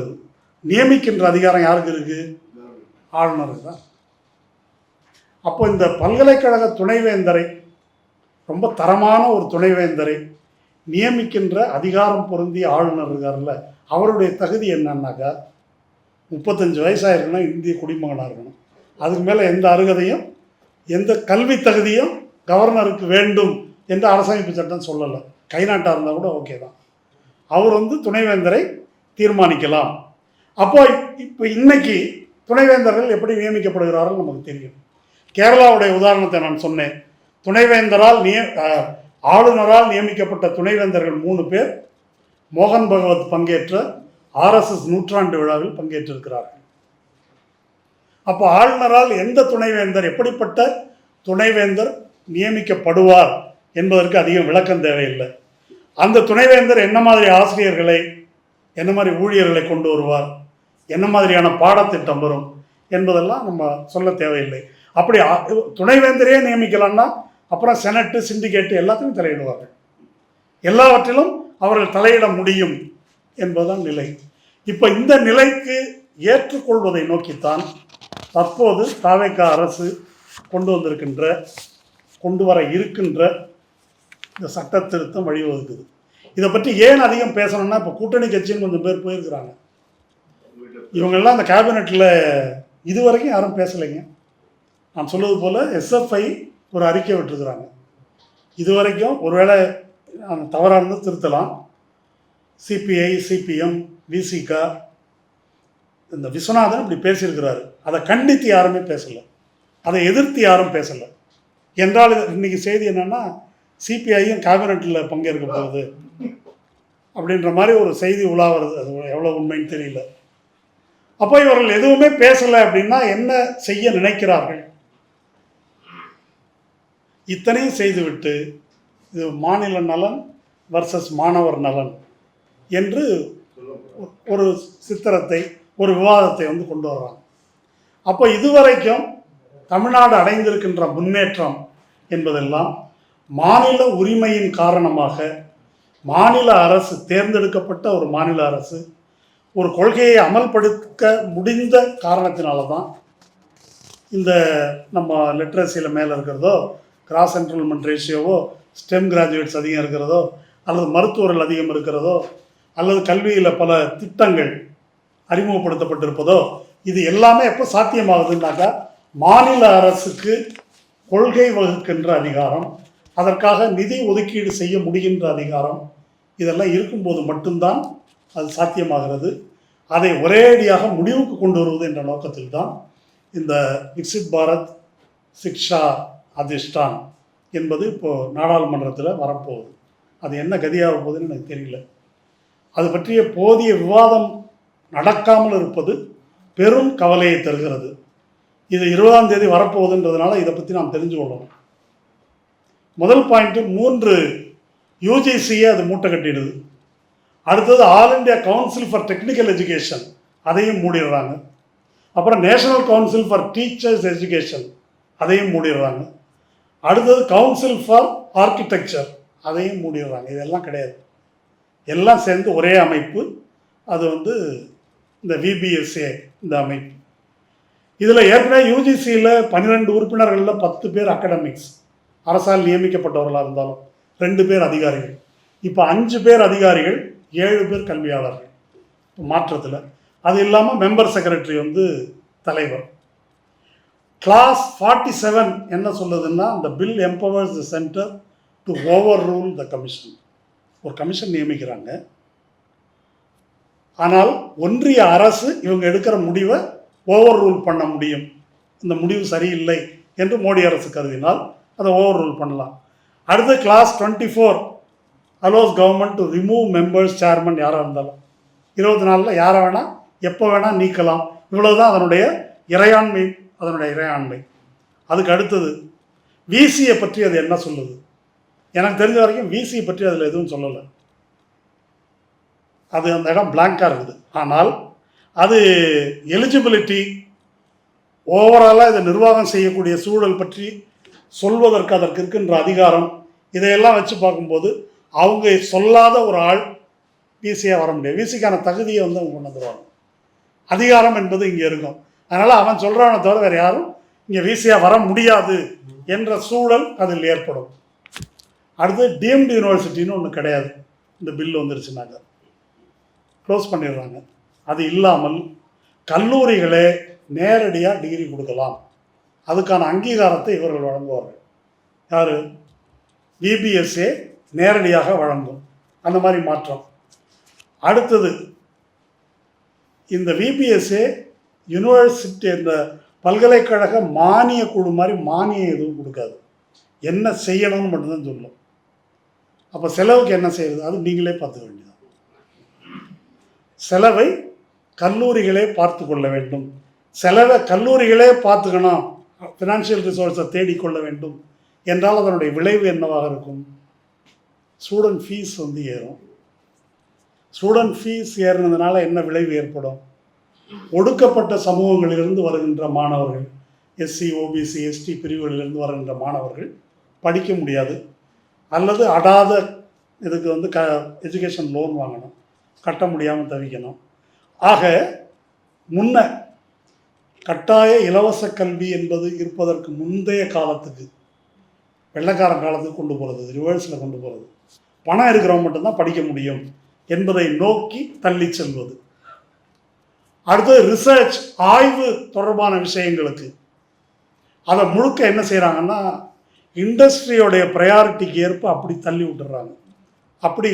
நியமிக்கின்ற அதிகாரம் யாருக்கு இருக்குது? ஆளுநருக்கு தான். அப்போ இந்த பல்கலைக்கழக துணைவேந்தரை, ரொம்ப தரமான ஒரு துணைவேந்தரை நியமிக்கின்ற அதிகாரம் பொருந்திய ஆளுநர் இருக்கார்ல, அவருடைய தகுதி என்னன்னாக்கா 35 வயசாக இருக்கணும், இந்திய குடிமகனாக இருக்கணும். அதுக்கு மேலே எந்த அருகதையும் எந்த கல்வி தகுதியும் கவர்னருக்கு வேண்டும் என்று அரசமைப்பு சட்டம் சொல்லலை. கைநாட்டாக இருந்தால் கூட ஓகே தான். அவர் துணைவேந்தரை தீர்மானிக்கலாம். அப்போ இப்போ இன்னைக்கு துணைவேந்தர்கள் எப்படி நியமிக்கப்படுகிறார்கள் நமக்கு தெரியும். கேரளாவுடைய உதாரணத்தை நான் சொன்னேன். துணைவேந்தரால் ஆளுநரால் நியமிக்கப்பட்ட துணைவேந்தர்கள் 3 பேர் மோகன் பகவத் பங்கேற்ற RSS நூற்றாண்டு விழாவில் பங்கேற்றிருக்கிறார்கள். அப்போ ஆளுநரால் எந்த துணைவேந்தர், எப்படிப்பட்ட துணைவேந்தர் நியமிக்கப்படுவார் என்பதற்கு அதிகம் விளக்கம் தேவையில்லை. அந்த துணைவேந்தர் என்ன மாதிரி ஆசிரியர்களை, என்ன மாதிரி ஊழியர்களை கொண்டு வருவார், என்ன மாதிரியான பாடத்திட்டம் வரும் என்பதெல்லாம் நம்ம சொல்ல தேவையில்லை. அப்படி துணைவேந்தரையே நியமிக்கலாம்னா அப்புறம் செனட்டு, சிண்டிகேட்டு எல்லாத்தையும் தலையிடுவார்கள். எல்லாவற்றிலும் அவர்கள் தலையிட முடியும் என்பதுதான் நிலை. இப்போ இந்த நிலைக்கு ஏற்றுக்கொள்வதை நோக்கித்தான் தற்போது தாவேகா அரசு கொண்டு வர இருக்கின்ற இந்த சட்ட திருத்தம் வழிவகுக்குது. இதை பற்றி ஏன் அதிகம் பேசணும்னா, இப்போ கூட்டணி கட்சின்னு கொஞ்சம் பேர் போயிருக்கிறாங்க. இவங்கெல்லாம் அந்த கேபினெட்டில் இதுவரைக்கும் யாரும் பேசலைங்க. நான் சொல்வது போல் எஸ்எஃப்ஐ ஒரு அறிக்கை விட்டுருக்குறாங்க. இதுவரைக்கும் ஒருவேளை தவறாக இருந்து திருத்தலாம். சிபிஐ, சிபிஎம், விசிகா, இந்த விஸ்வநாதன் இப்படி பேசியிருக்கிறாரு. அதை கண்டித்து யாருமே பேசலை, அதை எதிர்த்து யாரும் பேசலை. என்றால் இன்னைக்கு செய்தி என்னென்னா, சிபிஐயும் கேபினெட்டில் பங்கேற்க போகுது அப்படின்ற மாதிரி ஒரு செய்தி உலா வருது. அது எவ்வளோ உண்மைன்னு தெரியல. அப்போ இவர்கள் எதுவுமே பேசலை அப்படின்னா என்ன செய்ய நினைக்கிறார்கள்? இத்தனையும் செய்துவிட்டு இது மாநில நலன் வர்சஸ் மாணவர் நலன் என்று ஒரு சித்திரத்தை, ஒரு விவாதத்தை கொண்டு வர்றாங்க. அப்போ இதுவரைக்கும் தமிழ்நாடு அடைந்திருக்கின்ற முன்னேற்றம் என்பதெல்லாம் மாநில உரிமையின் காரணமாக, மாநில அரசு, தேர்ந்தெடுக்கப்பட்ட ஒரு மாநில அரசு ஒரு கொள்கையை அமல்படுத்த முடிந்த காரணத்தினால தான் இந்த நம்ம லிட்ரஸியில் மேலே இருக்கிறதோ, கிராஸ் என்ரோல்மெண்ட் ரேஷியோவோ, ஸ்டெம் கிராஜுவேட்ஸ் அதிகம் இருக்கிறதோ, அல்லது மருத்துவர்கள் அதிகம் இருக்கிறதோ, அல்லது கல்வியில் பல திட்டங்கள் அறிமுகப்படுத்தப்பட்டிருப்பதோ, இது எல்லாமே எப்போ சாத்தியமாகுதுன்னாக்கா மாநில அரசுக்கு கொள்கை வகுக்கின்ற அதிகாரம், அதற்காக நிதி ஒதுக்கீடு செய்ய முடிகின்ற அதிகாரம், இதெல்லாம் இருக்கும்போது மட்டும்தான் அது சாத்தியமாகிறது. அதை ஒரேடியாக முடிவுக்கு கொண்டு வருவது என்ற நோக்கத்தில் தான் இந்த விக்சித் பாரத் சிக்ஷா அதிஷ்டான் என்பது இப்போது நாடாளுமன்றத்தில் வரப்போகுது. அது என்ன கதியாக போகுதுன்னு எனக்கு தெரியல. அது பற்றிய போதிய விவாதம் நடக்காமல் இருப்பது பெரும் கவலையை தருகிறது. இது 20ஆம் தேதி வரப்போகுதுன்றதுனால இதை பற்றி நாம் தெரிஞ்சு கொள்ளணும். முதல் பாயிண்ட்டு, 3 யூஜிசியை அது மூட்டை கட்டிடுது. அடுத்தது all India council for technical education, அதையும் மூடிடுறாங்க. அப்புறம் national council for teachers education, அதையும் மூடிடுறாங்க. அடுத்தது கவுன்சில் ஃபார் ஆர்கிடெக்சர், அதையும் மூடிடுறாங்க. இதெல்லாம் கிடையாது, எல்லாம் சேர்ந்து ஒரே அமைப்பு. அது இந்த விபிஎஸ்ஏ இந்த அமைப்பு. இதில் ஏற்கனவே யூஜிசியில் 12 உறுப்பினர்களில் 10 பேர் அகடமிக்ஸ், அரசால் நியமிக்கப்பட்டவர்களாக இருந்தாலும் 2 பேர் அதிகாரிகள். இப்போ 5 பேர் அதிகாரிகள், 7 பேர் கல்வியாளர்கள் மாற்றத்தில். அது இல்லாமல் மெம்பர் செக்ரட்டரி தலைவர். கிளாஸ் 47 என்ன சொல்லுதுன்னா, இந்த bill empowers the centre to over rule the commission. ஒரு கமிஷன் நியமிக்கிறாங்க, ஆனால் ஒன்றிய அரசு இவங்க எடுக்கிற முடிவை ஓவர் ரூல் பண்ண முடியும். இந்த முடிவு சரியில்லை என்று மோடி அரசு கருதினால் அதை ஓவர் ரூல் பண்ணலாம். அடுத்து clause 24 allows government to remove members, chairman யாராக இருந்தாலும் 24 யாரை வேணால் எப்போ வேணால் நீக்கலாம். இவ்வளவுதான் அதனுடைய இறையாண்மை. அதுக்கு அடுத்தது விசியை பற்றி அது என்ன சொல்லுது? எனக்கு தெரிஞ்ச வரைக்கும் விசியை பற்றி அதில் எதுவும் சொல்லலை. அது அந்த இடம் பிளாங்காக இருக்குது. ஆனால் அது எலிஜிபிலிட்டி, ஓவராலாக இதை நிர்வாகம் செய்யக்கூடிய சூழல் பற்றி சொல்வதற்கு அதற்கு இருக்கின்ற அதிகாரம், இதையெல்லாம் வச்சு பார்க்கும்போது அவங்க சொல்லாத ஒரு ஆள் விசியாக வர முடியாது. விசிக்கான தகுதியை அவங்க கொண்டு வந்துடுவாங்க. அதிகாரம் என்பது இங்கே இருக்கும். அதனால் அவன் சொல்கிறான தவிர வேறு யாரும் இங்கே விசியாக வர முடியாது என்ற சூழல் அதில் ஏற்படும். அடுத்து டீம்டு யூனிவர்சிட்டின்னு ஒன்று கிடையாது. இந்த பில் வந்துருச்சுனாங்க க்ளோஸ் பண்ணிடுறாங்க. அது இல்லாமல் கல்லூரிகளே நேரடியாக டிகிரி கொடுக்கலாம், அதுக்கான அங்கீகாரத்தை இவர்கள் வழங்குவார்கள். யார்? விபிஎஸ்ஏ நேரடியாக வழங்கும். அந்த மாதிரி மாற்றம். அடுத்தது, இந்த விபிஎஸ்ஏ யூனிவர்சிட்டி, இந்த பல்கலைக்கழக மானிய குழு மாதிரி மானியம் எதுவும் கொடுக்காது. என்ன செய்யணும்னு மட்டும்தான் சொல்லும். அப்போ செலவுக்கு என்ன செய்யறது? அது நீங்களே பார்த்துக்க வேண்டியது. செலவை கல்லூரிகளே பார்த்து கொள்ள வேண்டும். செலவை கல்லூரிகளே பார்த்துக்கணும், ஃபினான்ஷியல் ரிசோர்ஸை தேடிக்கொள்ள வேண்டும் என்றால் அதனுடைய விளைவு என்னவாக இருக்கும்? ஸ்டூடெண்ட் ஃபீஸ் ஏறும். ஸ்டூடெண்ட் ஃபீஸ் ஏறினதுனால என்ன விளைவு ஏற்படும்? ஒடுக்கப்பட்ட சமூகங்களிலிருந்து வருகின்ற மாணவர்கள், எஸ்சி, ஓபிசி, எஸ்டி பிரிவுகளிலிருந்து வருகின்ற மாணவர்கள் படிக்க முடியாது, அல்லது அடாத இதுக்கு வந்து எஜுகேஷன் லோன் வாங்கணும், கட்ட முடியாமல் தவிக்கணும். ஆக முன்ன கட்டாய இலவச கல்வி என்பது இருப்பதற்கு முந்தைய காலத்துக்கு, வெள்ளைக்காரன் காலத்துக்கு கொண்டு போகிறது, ரிவர்ஸில் கொண்டு போகிறது, பணம் இருக்கிறவங்க மட்டும்தான் படிக்க முடியும் என்பதை நோக்கி தள்ளி செல்வது. அடுத்தது ரிசர்ச், ஆய்வு தொடர்பான விஷயங்களுக்கு அதை முழுக்க என்ன செய்கிறாங்கன்னா இண்டஸ்ட்ரியோடைய ப்ரையாரிட்டிக்கு ஏற்ப அப்படி தள்ளி விட்டுறாங்க. அப்படி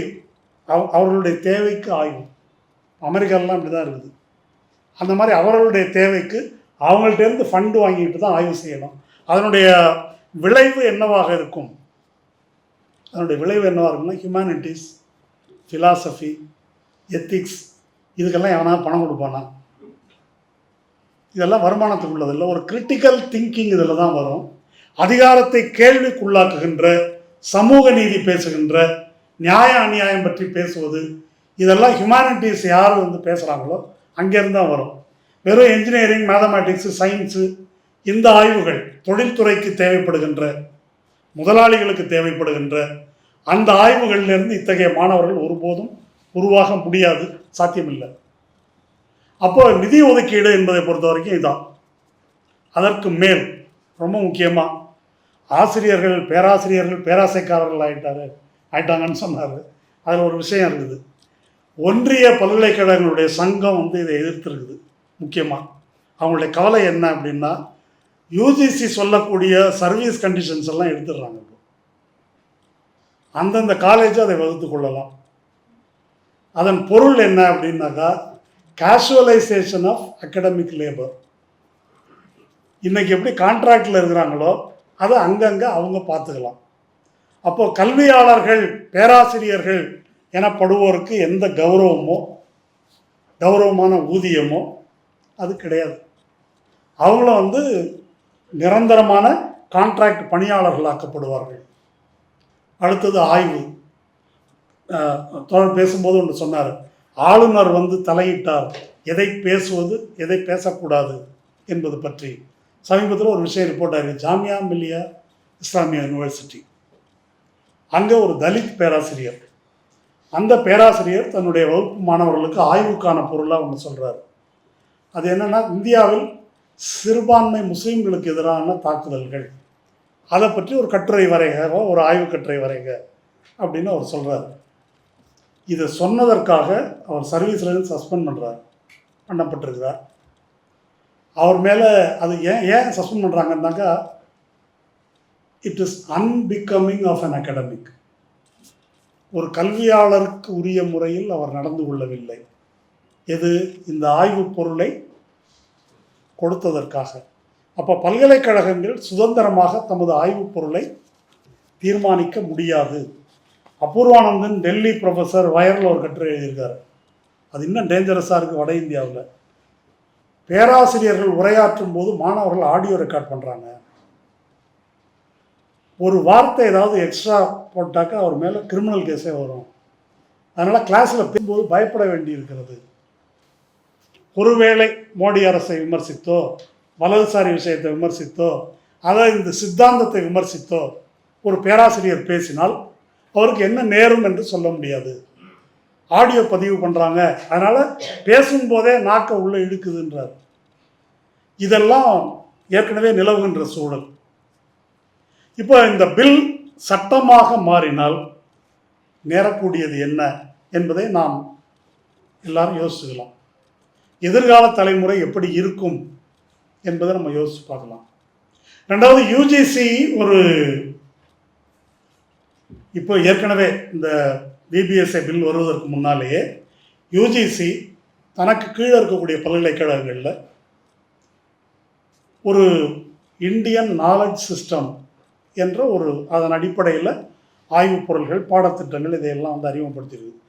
அவர்களுடைய தேவைக்கு ஆய்வு, அமெரிக்காலாம் அப்படி தான் இருக்குது. அந்த மாதிரி அவர்களுடைய தேவைக்கு அவங்கள்ட்டேருந்து ஃபண்டு வாங்கிட்டு தான் ஆய்வு செய்யணும். அதனுடைய விளைவு என்னவாக இருக்கும்? அதனுடைய விளைவு என்னவாக இருக்குன்னா ஹியூமனிட்டிஸ், ஃபிலாசபி, எத்திக்ஸ், இதுக்கெல்லாம் எவனா பணம் கொடுப்பானா? இதெல்லாம் வருமானத்துக்கு உள்ளதில்லை. ஒரு கிரிட்டிக்கல் திங்கிங் இதில் தான் வரும். அதிகாரத்தை கேள்விக்குள்ளாக்குகின்ற, சமூக நீதி பேசுகின்ற, நியாய அநியாயம் பற்றி பேசுவது, இதெல்லாம் ஹியூமனிட்டிஸ் யார் வந்து பேசுகிறாங்களோ அங்கேருந்து தான் வரும். வெறும் என்ஜினியரிங், மேத்தமேட்டிக்ஸு, சயின்ஸு இந்த ஆய்வுகள் தொழில்துறைக்கு தேவைப்படுகின்ற, முதலாளிகளுக்கு தேவைப்படுகின்ற அந்த ஆய்வுகளிலிருந்து இத்தகைய மாணவர்கள் ஒருபோதும் உருவாக முடியாது, சாத்தியமில்லை. அப்போ நிதி ஒதுக்கீடு என்பதை பொறுத்த வரைக்கும் இதான். அதற்கு மேல் ரொம்ப முக்கியமாக ஆசிரியர்கள், பேராசிரியர்கள் பேராசைக்காரர்கள் ஆயிட்டாங்கன்னு சொன்னார். அதில் ஒரு விஷயம் இருக்குது. ஒன்றிய பல்கலைக்கழகங்களுடைய சங்கம் வந்து இதை எதிர்த்துருக்குது. முக்கியமாக அவங்களுடைய கவலை என்ன அப்படின்னா, யூஜிசி சொல்லக்கூடிய சர்வீஸ் கண்டிஷன்ஸ் எல்லாம் எடுத்துடுறாங்க. அந்தந்த காலேஜ் அதை வகுத்து கொள்ளலாம். அதன் பொருள் என்ன அப்படின்னாக்கா கேஷுவலைசேஷன் ஆஃப் அகடமிக் லேபர். இன்றைக்கி எப்படி கான்ட்ராக்டில் இருக்கிறாங்களோ அதை அங்கங்கே அவங்க பார்த்துக்கலாம். அப்போது கல்வியாளர்கள், பேராசிரியர்கள் எனப்படுவோருக்கு எந்த கௌரவமான ஊதியமோ அது கிடையாது. அவங்கள வந்து நிரந்தரமான கான்ட்ராக்ட் பணியாளர்களாக்கப்படுவார்கள். அடுத்தது ஆய்வு. தோழர் பேசும்போது ஒன்று சொன்னார், ஆளுநர் வந்து தலையிட்டார் எதை பேசுவது எதை பேசக்கூடாது என்பது பற்றி. சமீபத்தில் ஒரு விஷயம் ரிப்போர்ட் ஆகிருக்கு. ஜாமியா மில்லியா இஸ்லாமியா யூனிவர்சிட்டி, அங்கே ஒரு தலித் பேராசிரியர், அந்த பேராசிரியர் தன்னுடைய வகுப்பு மாணவர்களுக்கு ஆய்வுக்கான பொருளாக ஒன்று சொல்கிறார். அது என்னென்னா, இந்தியாவில் சிறுபான்மை முஸ்லீம்களுக்கு எதிரான தாக்குதல்கள், அதை பற்றி ஒரு கட்டுரை வரைக, ஒரு ஆய்வு கட்டுரை வரைக அப்படின்னு அவர் சொல்கிறார். இதை சொன்னதற்காக அவர் சர்வீஸ்லேருந்து சஸ்பெண்ட் பண்ணப்பட்டிருக்கிறார். அவர் மேலே அது ஏன் சஸ்பெண்ட் பண்ணுறாங்கன்னாக்கா, it is unbecoming of an academic. ஒரு கல்வியாளருக்கு உரிய முறையில் அவர் நடந்து கொள்ளவில்லை. எது? இந்த ஆய்வு பொருளை கொடுத்ததற்காக. அப்போ பல்கலைக்கழகங்கள் சுதந்திரமாக தமது ஆய்வு பொருளை தீர்மானிக்க முடியாது. அபூர்வானந்தன் டெல்லி ப்ரொஃபஸர் வயரில் ஒரு கட்டுரை எழுதியிருக்காரு. அது இன்னும் டேஞ்சரஸாக இருக்குது வட இந்தியாவில். பேராசிரியர்கள் உரையாற்றும் போது மாணவர்கள் ஆடியோ ரெக்கார்ட் பண்ணுறாங்க. ஒரு வார்த்தை ஏதாவது எக்ஸ்ட்ரா போட்டாக்கா அவர் மேலே கிரிமினல் கேஸே வரும். அதனால் கிளாஸில் பேசும்போது பயப்பட வேண்டி இருக்கிறது. ஒருவேளை மோடி அரசை விமர்சித்தோ, வலதுசாரி விஷயத்தை விமர்சித்தோ, அதை இந்த சித்தாந்தத்தை விமர்சித்தோ ஒரு பேராசிரியர் பேசினால் அவருக்கு என்ன நேரும் என்று சொல்ல முடியாது. ஆடியோ பதிவு பண்ணுறாங்க, அதனால் பேசும்போதே நாக்க உள்ளே இழுக்குதுன்றார். இதெல்லாம் ஏற்கனவே நிலவுகின்ற சூழல். இப்போ இந்த பில் சட்டமாக மாறினால் நேரக்கூடியது என்ன என்பதை நாம் எல்லாரும் யோசிச்சுக்கலாம். எதிர்கால தலைமுறை எப்படி இருக்கும் என்பதை நம்ம யோசிச்சு பார்க்கலாம். ரெண்டாவது, யூஜிசி இப்போ ஏற்கனவே இந்த பிபிஎஸ்ஐ பில் வருவதற்கு முன்னாலேயே யூஜிசி தனக்கு கீழே இருக்கக்கூடிய பல்கலைக்கழகங்களில் ஒரு இந்தியன் நாலேஜ் சிஸ்டம் என்ற அதன் அடிப்படையில் ஆய்வுப் பொருள்கள், பாடத்திட்டங்கள் இதையெல்லாம் வந்து அறிமுகப்படுத்தியிருக்கு.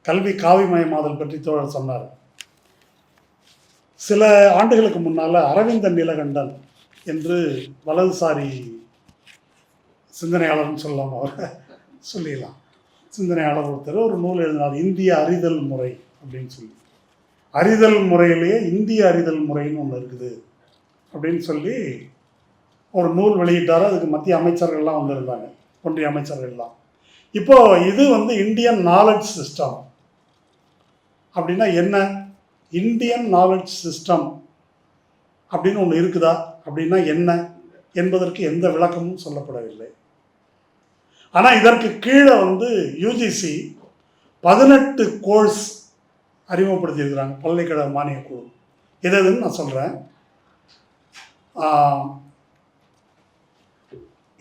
கல்வி காவிமயமாதல் பற்றி தோழர் சொன்னார். சில ஆண்டுகளுக்கு முன்னால் அரவிந்தன் நீலகண்டன் என்று வலதுசாரி சிந்தனையாளர்னு சொல்லலாம், அவரை சொல்லிடலாம். சிந்தனையாளர் ஒருத்தர் ஒரு நூல் எழுதினார், இந்திய அறிதல் முறை அப்படின்னு சொல்லி. அறிதல் முறையிலேயே இந்திய அறிதல் முறைன்னு ஒன்று இருக்குது அப்படின்னு சொல்லி ஒரு நூல் வெளியிட்டார். அதுக்கு மத்திய அமைச்சர்கள்லாம் வந்திருந்தாங்க, ஒன்றிய அமைச்சர்கள்லாம். இப்போது இது இந்தியன் நாலெட்ஜ் சிஸ்டம் அப்படின்னா என்ன, இந்தியன் நாலெட்ஜ் சிஸ்டம் அப்படின்னு ஒன்று இருக்குதா அப்படின்னா என்ன என்பதற்கு எந்த விளக்கமும் சொல்லப்படவில்லை. ஆனால் இதற்கு கீழே யூஜிசி 18 கோர்ஸ் அறிமுகப்படுத்தியிருக்கிறாங்க, பல்கலைக்கழக மானிய குழு. எதுன்னு நான் சொல்கிறேன்.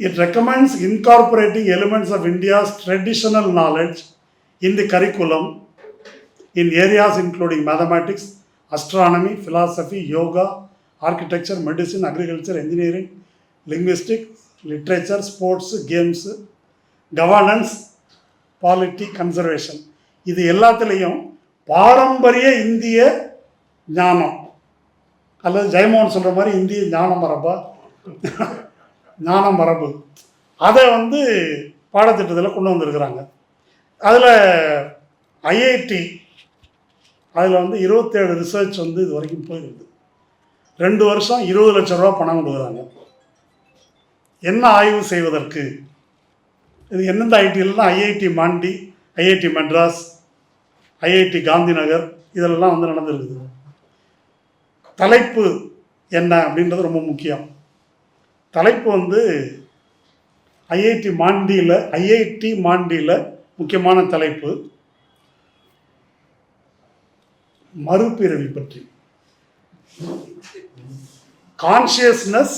It recommends incorporating elements of India's traditional knowledge in the curriculum in areas including mathematics, astronomy, philosophy, yoga, architecture, medicine, agriculture, engineering, linguistics, literature, sports, games, governance, polity, conservation. இது எல்லாத்துலேயும் பாரம்பரிய இந்திய ஞானம், அல்லது ஜெயமோகன் சொல்கிற மாதிரி இந்திய ஞான மரபா, ஞான மரபு, அதை பாடத்திட்டத்தில் கொண்டு வந்திருக்கிறாங்க. அதில் ஐஐடி அதில் 27 ரிசர்ச் இது வரைக்கும் போயிருக்குது. 2 வருஷம் 20 லட்ச ரூபா பணம் கொடுக்குறாங்க. என்ன ஆய்வு செய்வதற்கு? இது எந்தெந்த ஐடியிலாம், IIT Mandi, IIT Madras, IIT Gandhinagar, இதெல்லாம் நடந்திருக்குது. தலைப்பு என்ன அப்படின்றது ரொம்ப முக்கியம். தலைப்பு ஐஐடி மாண்டியில் முக்கியமான தலைப்பு மறுபிறவி பற்றி. கான்ஷியஸ்னஸ்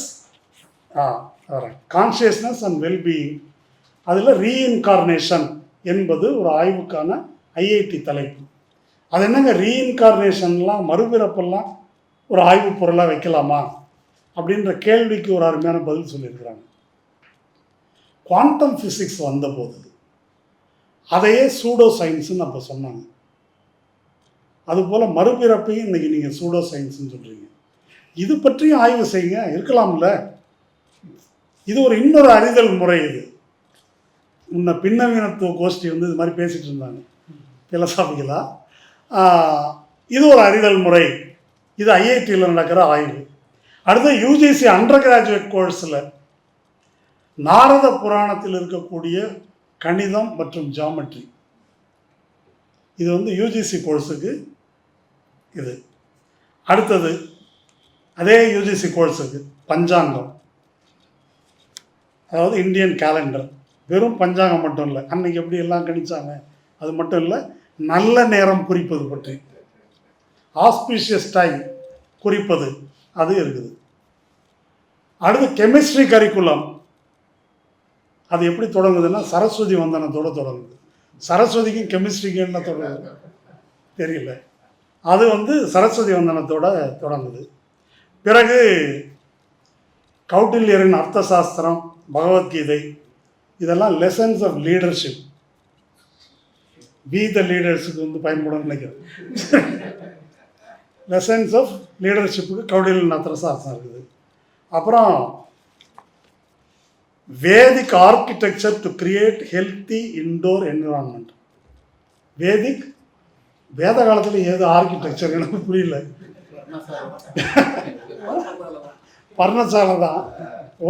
அண்ட் வெல்பீயிங், அதில் ரீஇன்கார்னேஷன் என்பது ஒரு ஆய்வுக்கான ஐஐடி தலைப்பு. அது என்னங்க ரீஇன்கார்னேஷன்லாம், மறுபிறப்பெல்லாம் ஒரு ஆய்வு பொருளாக வைக்கலாமா அப்படின்ற கேள்விக்கு ஒரு அருமையான பதில் சொல்லியிருக்கிறாங்க. குவாண்டம் ஃபிசிக்ஸ் வந்தபோது அதையே சூடோ சயின்ஸுன்னு அப்போ சொன்னாங்க. அதுபோல் மறுபிறப்பையும் இன்றைக்கி நீங்கள் சூடோ சயின்ஸுன்னு சொல்கிறீங்க. இது பற்றியும் ஆய்வு செய்யுங்க, இருக்கலாம்ல. இது ஒரு இன்னொரு அறிதல் முறை. இது முன்ன பின்னவீனத்துவ கோஷ்டி இது மாதிரி பேசிகிட்டு இருந்தாங்க பிலசாபிக்கலாக. இது ஒரு அறிதல் முறை. இது ஐஐடியில் நடக்கிற ஆய்வு. அடுத்து யூஜிசி அண்டர் கிராஜுவேட் கோர்ஸில் நாரத புராணத்தில் இருக்கக்கூடிய கணிதம் மற்றும் ஜாமெட்ரி, இது யூஜிசி கோர்ஸுக்கு இது. அடுத்தது அதே யூஜிசி கோர்ஸுக்கு பஞ்சாங்கம், அதாவது இந்தியன் கேலண்டர். வெறும் பஞ்சாங்கம் மட்டும் இல்லை, அன்னைக்கு எப்படி எல்லாம் கணிச்சாங்க அது மட்டும் இல்லை, நல்ல நேரம் குறிப்பது பற்றி, ஆஸ்பீஷியஸ் டைம் குறிப்பது, அது இருக்குது. அடுத்து கெமிஸ்ட்ரி கரிக்குலம். அது எப்படி தொடங்குதுன்னா சரஸ்வதி வந்தனத்தோடு தொடங்குது. சரஸ்வதிக்கும் கெமிஸ்ட்ரிக்கும் என்ன தொடங்குது தெரியல. அது சரஸ்வதி வந்தனத்தோட தொடங்குது. பிறகு கௌட்டில்யரின் அர்த்த சாஸ்திரம், பகவத்கீதை, இதெல்லாம் lessons of leadership. Be the லீடர்ஸுக்கு பயன்படும் நினைக்கிறேன். லெசன்ஸ் ஆஃப் லீடர்ஷிப்புக்கு கௌடில்யரின் அர்த்த சாஸ்திரம் இருக்குது. அப்புறம் Vedic architecture to create healthy indoor environment. வேத காலத்தில் ஏது ஆர்கிடெக்சர் எனக்கு புரியல. பர்ணசாலை தான்,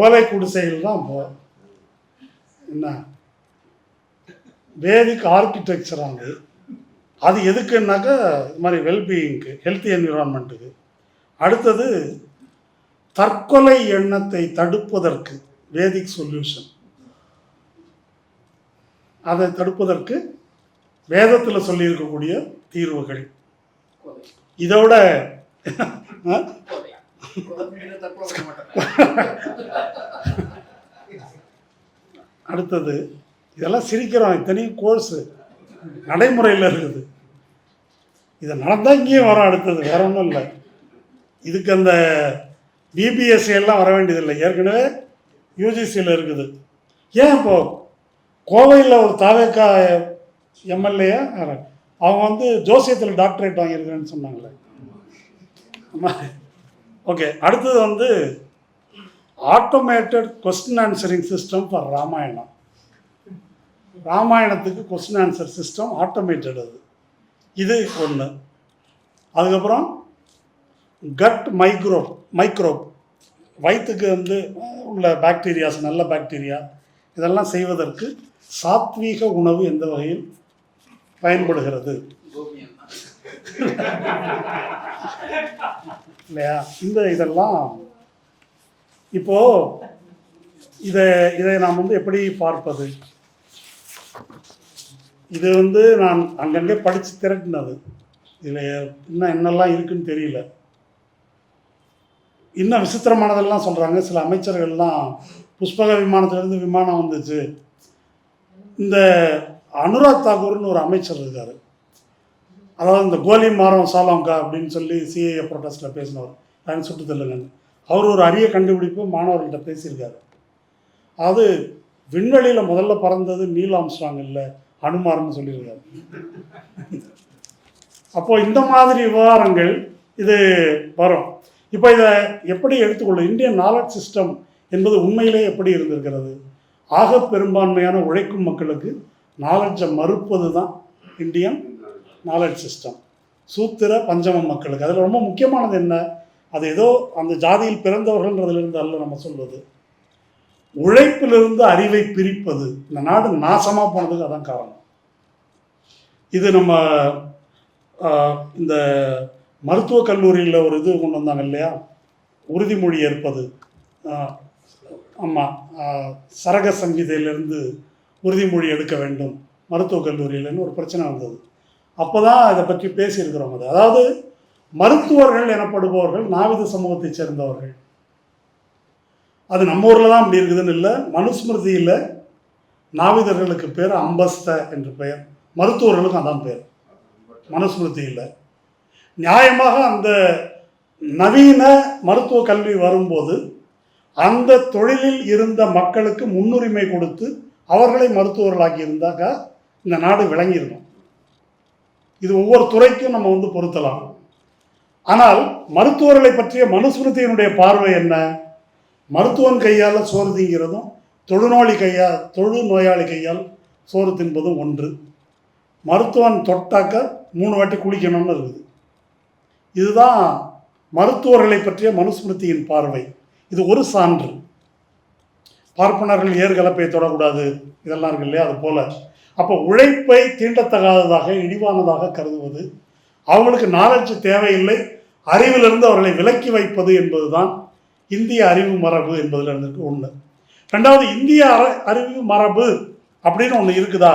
ஓலை குடிசைகள் தான். இப்போ என்ன வேதிக் ஆர்கிடெக்சர் அது எதுக்குன்னாக்கா இது மாதிரி வெல்பீயிங்க்கு, ஹெல்த்தி என்விரான்மெண்ட்டுக்கு. அடுத்தது தற்கொலை எண்ணத்தை தடுப்பதற்கு வேதிக் சொல்யூஷன். அதை தடுப்பதற்கு வேதத்தில் சொல்லியிருக்கக்கூடிய தீர்வுகள். இதோட அடுத்தது இதெல்லாம் சிரிக்கிறோம், இத்தனையும் கோர்ஸு நடைமுறையில் இருக்குது. இதை நடந்தால் இங்கேயும் வரும். அடுத்தது வேற ஒன்றும் இல்லை. இதுக்கு அந்த பிபிஎஸ்சி எல்லாம் வர வேண்டியதில்லை, ஏற்கனவே யூஜிசியில் இருக்குது. ஏன் இப்போது கோவையில் ஒரு தாவேக்கா எம்எல்ஏ அவங்க ஜோசியத்தில் டாக்டரேட் வாங்கியிருக்கிறேன்னு சொன்னாங்களே. ஓகே. அடுத்தது automated question answering system for Ramayana. ராமாயணத்துக்கு கொஸ்டின் ஆன்சர் சிஸ்டம் ஆட்டோமேட்டட் அது. இது ஒன்று. அதுக்கப்புறம் கட் மைக்ரோப் வயிற்றுக்கு உள்ள பாக்டீரியாஸ், நல்ல பாக்டீரியா, இதெல்லாம் செய்வதற்கு சாத்வீக உணவு எந்த வகையில் பயன்படுகிறது இல்லையா? இதெல்லாம் இப்போ இதை நாம் எப்படி பார்ப்பது? இது நான் அங்கங்கே படித்து திரட்டினது. இதில் இன்னும் என்னெல்லாம் இருக்குன்னு தெரியல. இன்னும் விசித்திரமானதெல்லாம் சொல்கிறாங்க. சில அமைச்சர்கள்லாம் புஷ்பக விமானத்திலேருந்து விமானம் வந்துச்சு. இந்த அனுராக் தாக்கூர்னு ஒரு அமைச்சர் இருக்கார். அதாவது இந்த கோலி மாரம் சாலோங்கா அப்படின்னு சொல்லி சிஏஏ ப்ரொட்டஸ்ட்டில் பேசினவர், நான் சுட்டு தள்ளுங்கன்னு. அவர் ஒரு அரிய கண்டுபிடிப்பு மாணவர்கள்ட்ட பேசியிருக்காரு. அதாவது விண்வெளியில் முதல்ல பறந்தது நீல் ஆம்ஸ்ட்ராங் இல்லை, அனுமார்னு சொல்லியிருக்காரு. அப்போது இந்த மாதிரி விவகாரங்கள் இது வரும். இப்போ இதை எப்படி எடுத்துக்கொள்ளும்? இந்தியன் நாலேஜ் சிஸ்டம் என்பது உண்மையிலே எப்படி இருந்திருக்கிறது? ஆக பெரும்பான்மையான உழைக்கும் மக்களுக்கு நாலேஜை மறுப்பது தான் இந்தியன் நாலேஜ் சிஸ்டம். சூத்திர பஞ்சம மக்களுக்கு அதில் ரொம்ப முக்கியமானது என்ன? அது ஏதோ அந்த ஜாதியில் பிறந்தவர்கள்ன்றதுலேருந்து அல்ல நம்ம சொல்வது. உழைப்பிலிருந்து அறிவை பிரிப்பது. இந்த நாடு நாசமாக போனதுக்கு அதான் காரணம். இது நம்ம இந்த மருத்துவக் கல்லூரியில் ஒரு இது கொண்டு வந்தாங்க இல்லையா, உறுதிமொழி ஏற்பது. ஆமாம், சரக சங்கீதையிலிருந்து உறுதிமொழி எடுக்க வேண்டும் மருத்துவக் கல்லூரியில்னு ஒரு பிரச்சனை வந்தது. அப்போ தான் இதை பற்றி பேசியிருக்கிறோம். அதாவது மருத்துவர்கள் எனப்படுபவர்கள் நாவித சமூகத்தை சேர்ந்தவர்கள். அது நம்ம ஊரில் தான் அப்படி இருக்குதுன்னு இல்லை. மனுஸ்மிருதியில் நாவிதர்களுக்கு பேர் அம்பஸ்த என்று பெயர், மருத்துவர்களுக்கும் அதான் பேர் மனுஸ்மிருதியில். நியாயமாக அந்த நவீன மருத்துவ கல்வி வரும்போது அந்த தொழிலில் இருந்த மக்களுக்கு முன்னுரிமை கொடுத்து அவர்களை மருத்துவர்களாக்கி இருந்தாக்கா இந்த நாடு விளங்கியிருக்கும். இது ஒவ்வொரு துறைக்கும் நம்ம பொருத்தலாம். ஆனால் மருத்துவர்களை பற்றிய மனுஸ்மிருதியினுடைய பார்வை என்ன? மருத்துவன் கையால் சோறு திங்கிறதும் தொழுநோயாளி கையால் சோறு தின்பதும் ஒன்று. மருத்துவன் தொட்டாக்க 3 வாட்டி குளிக்கணும்னு இருக்குது. இதுதான் மருத்துவர்களை பற்றிய மனுஸ்மிருதியின் பார்வை. இது ஒரு சான்று. பார்ப்பனர்கள் ஏற்கலப்பை தொடக்கூடாது, இதெல்லாம் இருக்கு இல்லையா, அது போல. அப்போ உழைப்பை தீண்டத்தகாததாக, இழிவானதாக கருதுவது, அவங்களுக்கு நாலேஜ் தேவையில்லை, அறிவிலிருந்து அவர்களை விலக்கி வைப்பது என்பது தான் இந்திய அறிவு மரபு என்பதில் இருந்திருக்கு ஒன்று. ரெண்டாவது, இந்திய அறிவு மரபு அப்படின்னு ஒன்று இருக்குதா,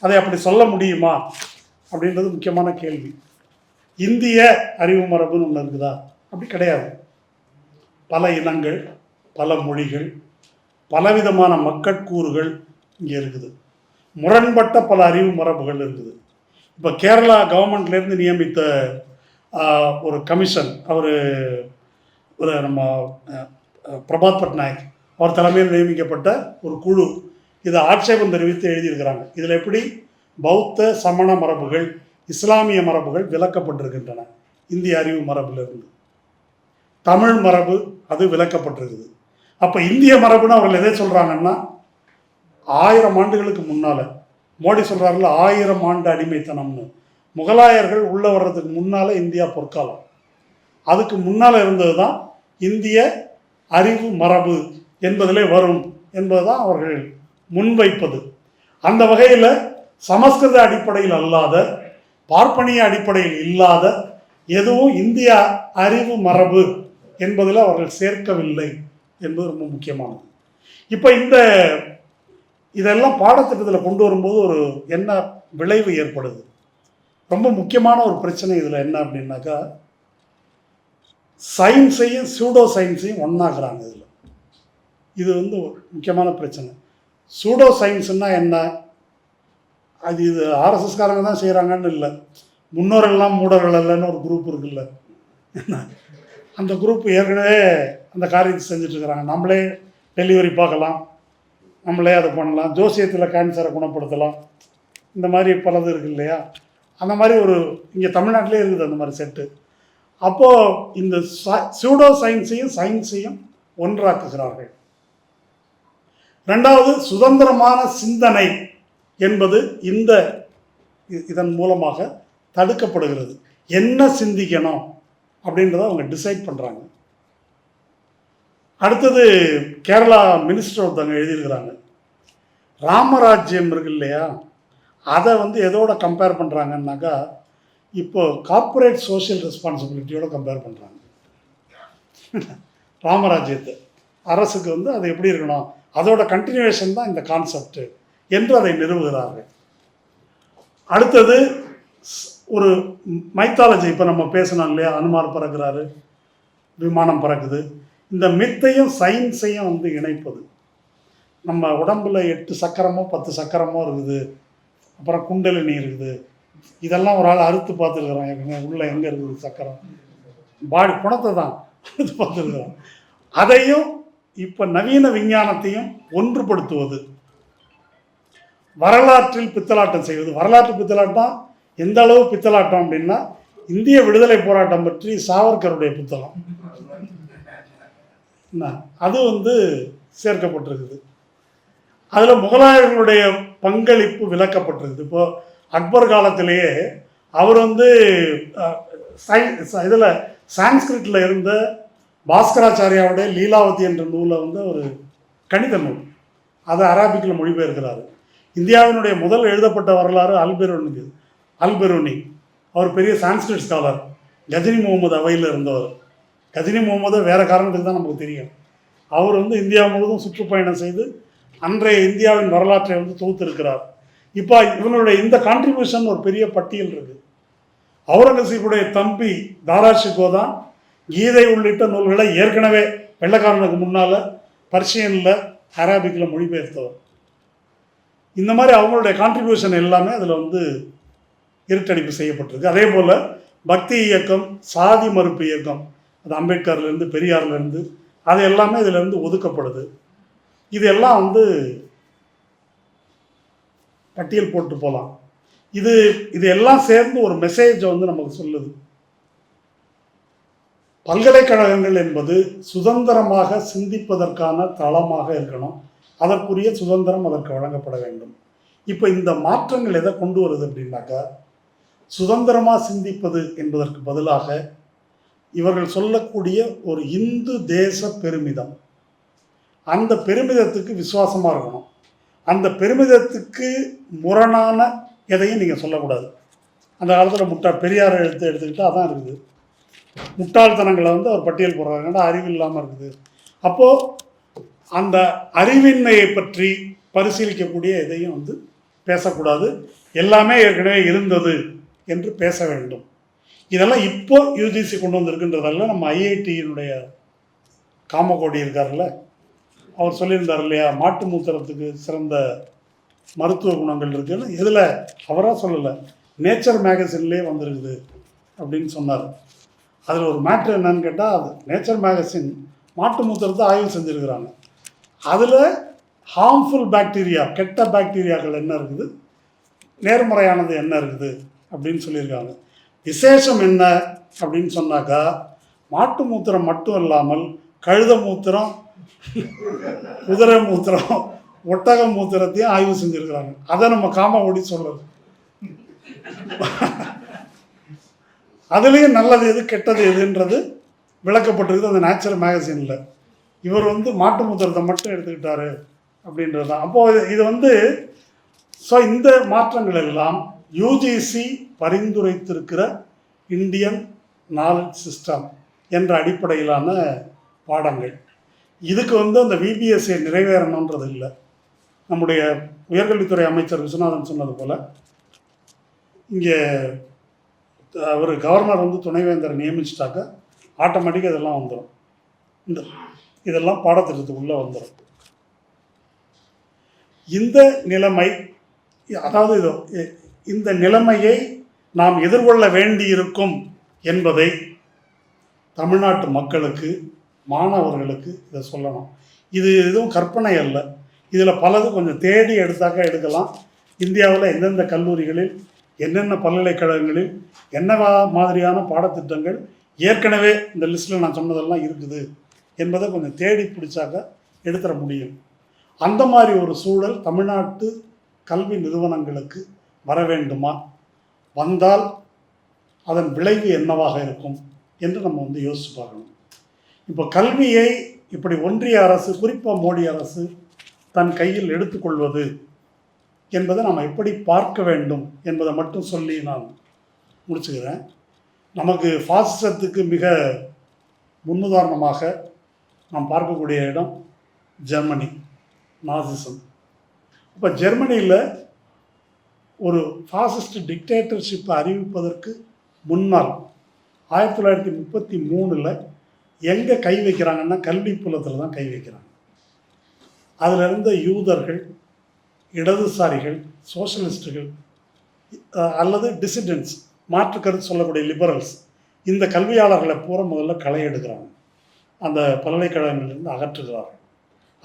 அதை அப்படி சொல்ல முடியுமா அப்படின்றது முக்கியமான கேள்வி. இந்திய அறிவு மரபுன்னு ஒன்று இருக்குதா? அப்படி கிடையாது. பல இனங்கள், பல மொழிகள், பலவிதமான மக்கட்கூறுகள் இங்கே இருக்குது. முரண்பட்ட பல அறிவு மரபுகள் இருக்குது. இப்போ கேரளா கவர்மெண்ட்லேருந்து நியமித்த ஒரு கமிஷன், ஒரு நம்ம பிரபாத் பட்நாயக் அவர் தலைமையில் நியமிக்கப்பட்ட ஒரு குழு இதை ஆட்சேபம் தெரிவித்து எழுதியிருக்கிறாங்க. இதில் எப்படி பௌத்த சமண மரபுகள், இஸ்லாமிய மரபுகள் விலக்கப்பட்டிருக்கின்றன. இந்திய அறிவு மரபிலிருந்து தமிழ் மரபு அது விலக்கப்பட்டிருக்குது. அப்போ இந்திய மரபுன்னு அவர்கள் எதை சொல்கிறாங்கன்னா, 1000 ஆண்டுகளுக்கு முன்னால், மோடி சொல்கிறார்கள் 1000 ஆண்டு அடிமைத்தனம்னு. முகலாயர்கள் உள்ளே வர்றதுக்கு முன்னால் இந்தியா பொற்காலம். அதுக்கு முன்னால் இருந்தது தான் இந்திய அறிவு மரபு என்பதிலே வரும் என்பது தான் அவர்கள் முன்வைப்பது. அந்த வகையில் சமஸ்கிருத அடிப்படையில் அல்லாத, பார்ப்பனிய அடிப்படையில் இல்லாத எதுவும் இந்திய அறிவு மரபு என்பதில் அவர்கள் சேர்க்கவில்லை என்பது ரொம்ப முக்கியமானது. இப்போ இதெல்லாம் பாடத்திட்டத்தில் கொண்டு வரும்போது ஒரு என்ன விளைவு ஏற்படுது? ரொம்ப முக்கியமான ஒரு பிரச்சனை இதில் என்ன அப்படின்னாக்கா, சயின்ஸையும் சூடோ சயின்ஸையும் ஒன்றாக்குறாங்க. இது ஒரு முக்கியமான பிரச்சனை. சூடோ சயின்ஸுன்னா என்ன? இது ஆர்எஸ்எஸ்காரங்க தான் செய்கிறாங்கன்னு இல்லை, முன்னோரெல்லாம் மூடர்கள் இல்லைன்னு ஒரு குரூப் இருக்குல்ல, அந்த குரூப் ஏற்கனவே அந்த காரியத்தை செஞ்சிட்ருக்கிறாங்க. நம்மளே டெலிவரி பார்க்கலாம், நம்மளே அதை பண்ணலாம், ஜோசியத்தில் கேன்சரை குணப்படுத்தலாம், இந்த மாதிரி பலது இருக்குது இல்லையா. அந்த மாதிரி இங்கே தமிழ்நாட்டிலே இருக்குது அந்த மாதிரி செட்டு. அப்போது இந்த சூடோ சயின்ஸையும் ஒன்றாக்குகிறார்கள். ரெண்டாவது, சுதந்திரமான சிந்தனை என்பது இதன் மூலமாக தடுக்கப்படுகிறது. என்ன சிந்திக்கணும் அப்படின்றத அவங்க டிசைட் பண்ணுறாங்க. அடுத்தது கேரளா மினிஸ்டர் ஒருத்தவங்க எழுதியிருக்கிறாங்க, ராமராஜ்யம் இருக்கு இல்லையா, அதை எதோட கம்பேர் பண்ணுறாங்கன்னாக்கா இப்போ கார்ப்பரேட் சோஷியல் ரெஸ்பான்சிபிலிட்டியோட கம்பேர் பண்ணுறாங்க. ராமராஜ்யத்தை அரசுக்கு அது எப்படி இருக்கணும், அதோட கண்டினியூவேஷன் தான் இந்த கான்செப்ட் என்று அதை நிறுவுகிறார்கள். அடுத்தது ஒரு மைத்தாலஜி, இப்போ நம்ம பேசணும் இல்லையா, அனுமார் பறக்கிறாரு, விமானம் பறக்குது, இந்த மித்தையும் சயின்ஸையும் இணைப்பது. நம்ம உடம்புல 8 சக்கரமோ 10 சக்கரமோ இருக்குது, அப்புறம் குண்டலினி இருக்குது, இதெல்லாம் ஒரு ஆள் அறுத்து பார்த்துருக்குறோம், உள்ள எங்கே இருக்குது சக்கரம், பாடி குணத்தை தான் அறுத்து பார்த்துருக்குறோம். அதையும் இப்போ நவீன விஞ்ஞானத்தையும் ஒன்றுபடுத்துவது, வரலாற்றில் பித்தலாட்டம் செய்வது. வரலாற்று பித்தலாட்டம் எந்த அளவு பித்தலாட்டம் அப்படின்னா, இந்திய விடுதலை போராட்டம் பற்றி சாவர்கருடைய புத்தகம் அது சேர்க்கப்பட்டிருக்குது. அதில் முகலாயர்களுடைய பங்களிப்பு விளக்கப்பட்டிருக்குது. இப்போ அக்பர் காலத்திலேயே அவர் இதில் சான்ஸ்கிரிட்டில் இருந்த பாஸ்கராச்சாரியாவுடைய லீலாவதி என்ற நூலை ஒரு கணித நூல், அதை அராபிக்கில் மொழிபெயர்க்கிறார். இந்தியாவினுடைய முதல் எழுதப்பட்ட வரலாறு அல்பெருனி. அவர் பெரிய சான்ஸ்கிரிட் ஸ்காலர், கஜினி முகமது அவையில் இருந்தவர். கஜினி முகமது வேறு காரணத்துக்கு தான் நமக்கு தெரியும். அவர் இந்தியா முழுவதும் சுற்றுப்பயணம் செய்து அன்றைய இந்தியாவின் வரலாற்றை தொகுத்திருக்கிறார். இப்போ இவனுடைய இந்த கான்ட்ரிபியூஷன் ஒரு பெரிய பட்டியல் இருக்குது. அவுரங்கசீபுடைய தம்பி தாராஷிகோ தான் கீதை உள்ளிட்ட நூல்களை ஏற்கனவே வெள்ளைக்காரனுக்கு முன்னால் பர்ஷியனில் அராபிக்கில் மொழிபெயர்த்தவர். இந்த மாதிரி அவங்களுடைய கான்ட்ரிபியூஷன் எல்லாமே அதில் இருட்டடிப்பு செய்யப்பட்டிருக்கு. அதே போல் பக்தி இயக்கம், சாதி மறுப்பு இயக்கம், அது அம்பேத்கர்லேருந்து பெரியார்லேருந்து அது எல்லாமே இதில் ஒதுக்கப்படுது. இதெல்லாம் பட்டியல் போட்டு போகலாம். இது எல்லாம் சேர்ந்து ஒரு மெசேஜை நமக்கு சொல்லுது. பல்கலைக்கழகங்கள் என்பது சுதந்திரமாக சிந்திப்பதற்கான தளமாக இருக்கணும். அதற்குரிய சுதந்திரம் அதற்கு வழங்கப்பட வேண்டும். இப்போ இந்த மாற்றங்கள் எதை கொண்டு வருது அப்படின்னாக்கா, சுதந்திரமாக சிந்திப்பது என்பதற்கு பதிலாக இவர்கள் சொல்லக்கூடிய ஒரு இந்து தேச பெருமிதம், அந்த பெருமிதத்துக்கு விசுவாசமாக இருக்கணும். அந்த பெருமிதத்துக்கு முரணான எதையும் நீங்கள் சொல்லக்கூடாது. அந்த காலத்தில் பெரியார் எடுத்துக்கிட்டால் அதான் இருக்குது. முட்டாள்தனங்களை அவர் பட்டியல் போடுறாங்கன்னா அறிவு இல்லாமல் இருக்குது. அப்போது அந்த அறிவின்மையை பற்றி பரிசீலிக்கக்கூடிய எதையும் பேசக்கூடாது. எல்லாமே ஏற்கனவே இருந்தது என்று பேச வேண்டும். இதெல்லாம் இப்போ யூஜிசி கொண்டு வந்திருக்குன்றதால நம்ம ஐஐடியினுடைய காமகோடி இருக்கார்ல, அவர் சொல்லியிருந்தார் இல்லையா, மாட்டு மூத்திரத்துக்கு சிறந்த மருத்துவ குணங்கள் இருக்குன்னு. இதில் அவராக சொல்லலை, நேச்சர் மேகசின்லேயே வந்திருக்குது அப்படின்னு சொன்னார். அதில் ஒரு மேட்ரு என்னன்னு கேட்டால், அது நேச்சர் மேகசின் மாட்டு மூத்திரத்தை ஆய்வு செஞ்சுருக்கிறாங்க. அதில் ஹார்ம்ஃபுல் பாக்டீரியா, கெட்ட பாக்டீரியாக்கள் என்ன இருக்குது, நேர்மறையானது என்ன இருக்குது அப்படின்னு சொல்லியிருக்காங்க. விசேஷம் என்ன அப்படின்னு சொன்னாக்கா, மாட்டு மூத்திரம் மட்டும் இல்லாமல் கழுத மூத்திரம், குதிரை மூத்திரம், ஒட்டக மூத்திரத்தையும் ஆய்வு செஞ்சுருக்கிறாங்க. அதை நம்ம காமகோடி சொல்கிறது. அதுலேயும் நல்லது எது கெட்டது எதுன்றது விளக்கப்பட்டிருக்குது அந்த நேச்சர் மேகசினில். இவர் மாட்டு மூத்திரத்தை மட்டும் எடுத்துக்கிட்டாரு அப்படின்றது தான். அப்போது இது ஸோ இந்த மாற்றங்கள் எல்லாம் யூஜிசி பரிந்துரைத்திருக்கிற இந்தியன் நாலேஜ் சிஸ்டம் என்ற அடிப்படையிலான பாடங்கள். இதுக்கு அந்த விபிஎஸ்ஏ நிறைவேறணுன்றது இல்லை. நம்முடைய உயர்கல்வித்துறை அமைச்சர் விஸ்வநாதன் சொன்னது போல், இங்கே அவர் கவர்னர் துணைவேந்தரை நியமிச்சிட்டாக்க ஆட்டோமேட்டிக்காக இதெல்லாம் வந்துடும். இதெல்லாம் பாடத்திட்டத்துக்குள்ளே வந்துடும். இந்த நிலைமை, அதாவது இந்த நிலைமையை நாம் எதிர்கொள்ள வேண்டியிருக்கும் என்பதை தமிழ்நாட்டு மக்களுக்கு, மாணவர்களுக்கு இதை சொல்லணும். இது எதுவும் கற்பனை அல்ல. இதில் பலது கொஞ்சம் தேடி எடுத்தாக்கா எடுக்கலாம். இந்தியாவில் எந்தெந்த கல்லூரிகளில், என்னென்ன பல்கலைக்கழகங்களில் என்ன மாதிரியான பாடத்திட்டங்கள் ஏற்கனவே இந்த லிஸ்ட்டில் நான் சொன்னதெல்லாம் இருக்குது என்பதை கொஞ்சம் தேடி பிடிச்சாக்க எடுத்துட முடியும். அந்த மாதிரி ஒரு சூழல் தமிழ்நாட்டு கல்வி நிறுவனங்களுக்கு வர வேண்டுமா, வந்தால் அதன் விளைவு என்னவாக இருக்கும் என்று நம்ம வந்து யோசிச்சு பார்க்கணும். இப்போ கல்வியை இப்படி ஒன்றிய அரசு, குறிப்பாக மோடி அரசு தன் கையில் எடுத்துக்கொள்வது என்பதை நாம் எப்படி பார்க்க வேண்டும் என்பதை மட்டும் சொல்லி நான் முடிச்சுக்கிறேன். நமக்கு ஃபாசிசத்துக்கு மிக முன்னுதாரணமாக நாம் பார்க்கக்கூடிய இடம் ஜெர்மனி, நாசிசம். இப்போ ஜெர்மனியில் ஒரு ஃபாசிஸ்ட் டிக்டேட்டர்ஷிப்பை அறிவிப்பதற்கு முன்னால் 1933 எங்கே கை வைக்கிறாங்கன்னா கல்வி புலத்தில் தான் கை வைக்கிறாங்க. அதில் இருந்த யூதர்கள், இடதுசாரிகள், சோஷலிஸ்டுகள் அல்லது டிசிடென்ட்ஸ், மாற்றுக்கருத்து சொல்லக்கூடிய லிபரல்ஸ், இந்த கல்வியாளர்களை பூரா முதல்ல களை எடுக்கிறாங்க, அந்த பல்கலைக்கழகங்களிலிருந்து அகற்றுகிறார்கள்.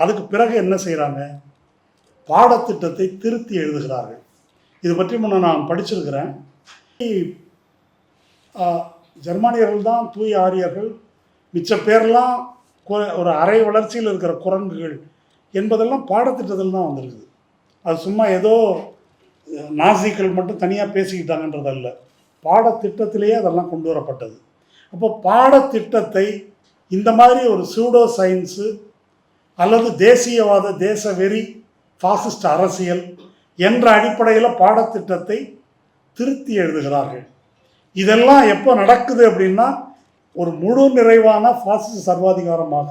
அதுக்கு பிறகு என்ன செய்கிறாங்க, பாடத்திட்டத்தை திருத்தி எழுதுகிறார்கள். இது பற்றி முன்ன நான் படிச்சிருக்கிறேன். ஜெர்மானியர்கள் தான் தூய ஆரியர்கள், மிச்ச பேர்லாம் ஒரு அரை வளர்ச்சியில் இருக்கிற குரங்குகள் என்பதெல்லாம் பாடத்திட்டத்தில் தான் வந்திருக்குது. அது சும்மா ஏதோ நாசிக்கள் மட்டும் தனியாக பேசிக்கிட்டாங்கன்றதல்ல, பாடத்திட்டத்திலேயே அதெல்லாம் கொண்டு வரப்பட்டது. அப்போ பாடத்திட்டத்தை இந்த மாதிரி ஒரு சூடோ சயின்ஸு அல்லது தேசியவாத, தேசவெறி, ஃபாசிஸ்ட் அரசியல் என்ற அடிப்படையில் பாடத்திட்டத்தை திருத்தி எழுதுகிறார்கள். இதெல்லாம் எப்போ நடக்குது அப்படின்னா, ஒரு முழு நிறைவான ஃபாசிஸ்ட் சர்வாதிகாரமாக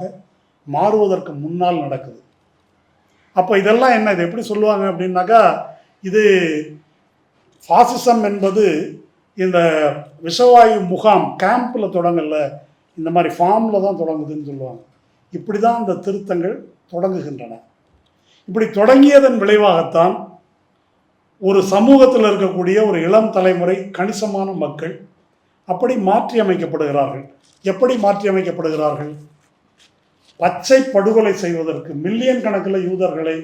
மாறுவதற்கு முன்னால் நடக்குது. அப்போ இதெல்லாம் என்ன, இது எப்படி சொல்லுவாங்க அப்படின்னாக்கா, இது ஃபாசிசம் என்பது இந்த விஷவாயு முகாம் கேம்பில் தொடங்கல, இந்த மாதிரி ஃபார்மில் தான் தொடங்குதுன்னு சொல்லுவாங்க. இப்படி தான் இந்த திருத்தங்கள் தொடங்குகின்றன. இப்படி தொடங்கியதன் விளைவாகத்தான் ஒரு சமூகத்தில் இருக்கக்கூடிய ஒரு இளம் தலைமுறை, கணிசமான மக்கள் அப்படி மாற்றி அமைக்கப்படுகிறார்கள். எப்படி மாற்றி அமைக்கப்படுகிறார்கள்? பச்சை படுகொலை செய்வதற்கு, மில்லியன் கணக்கில் யூதர்களை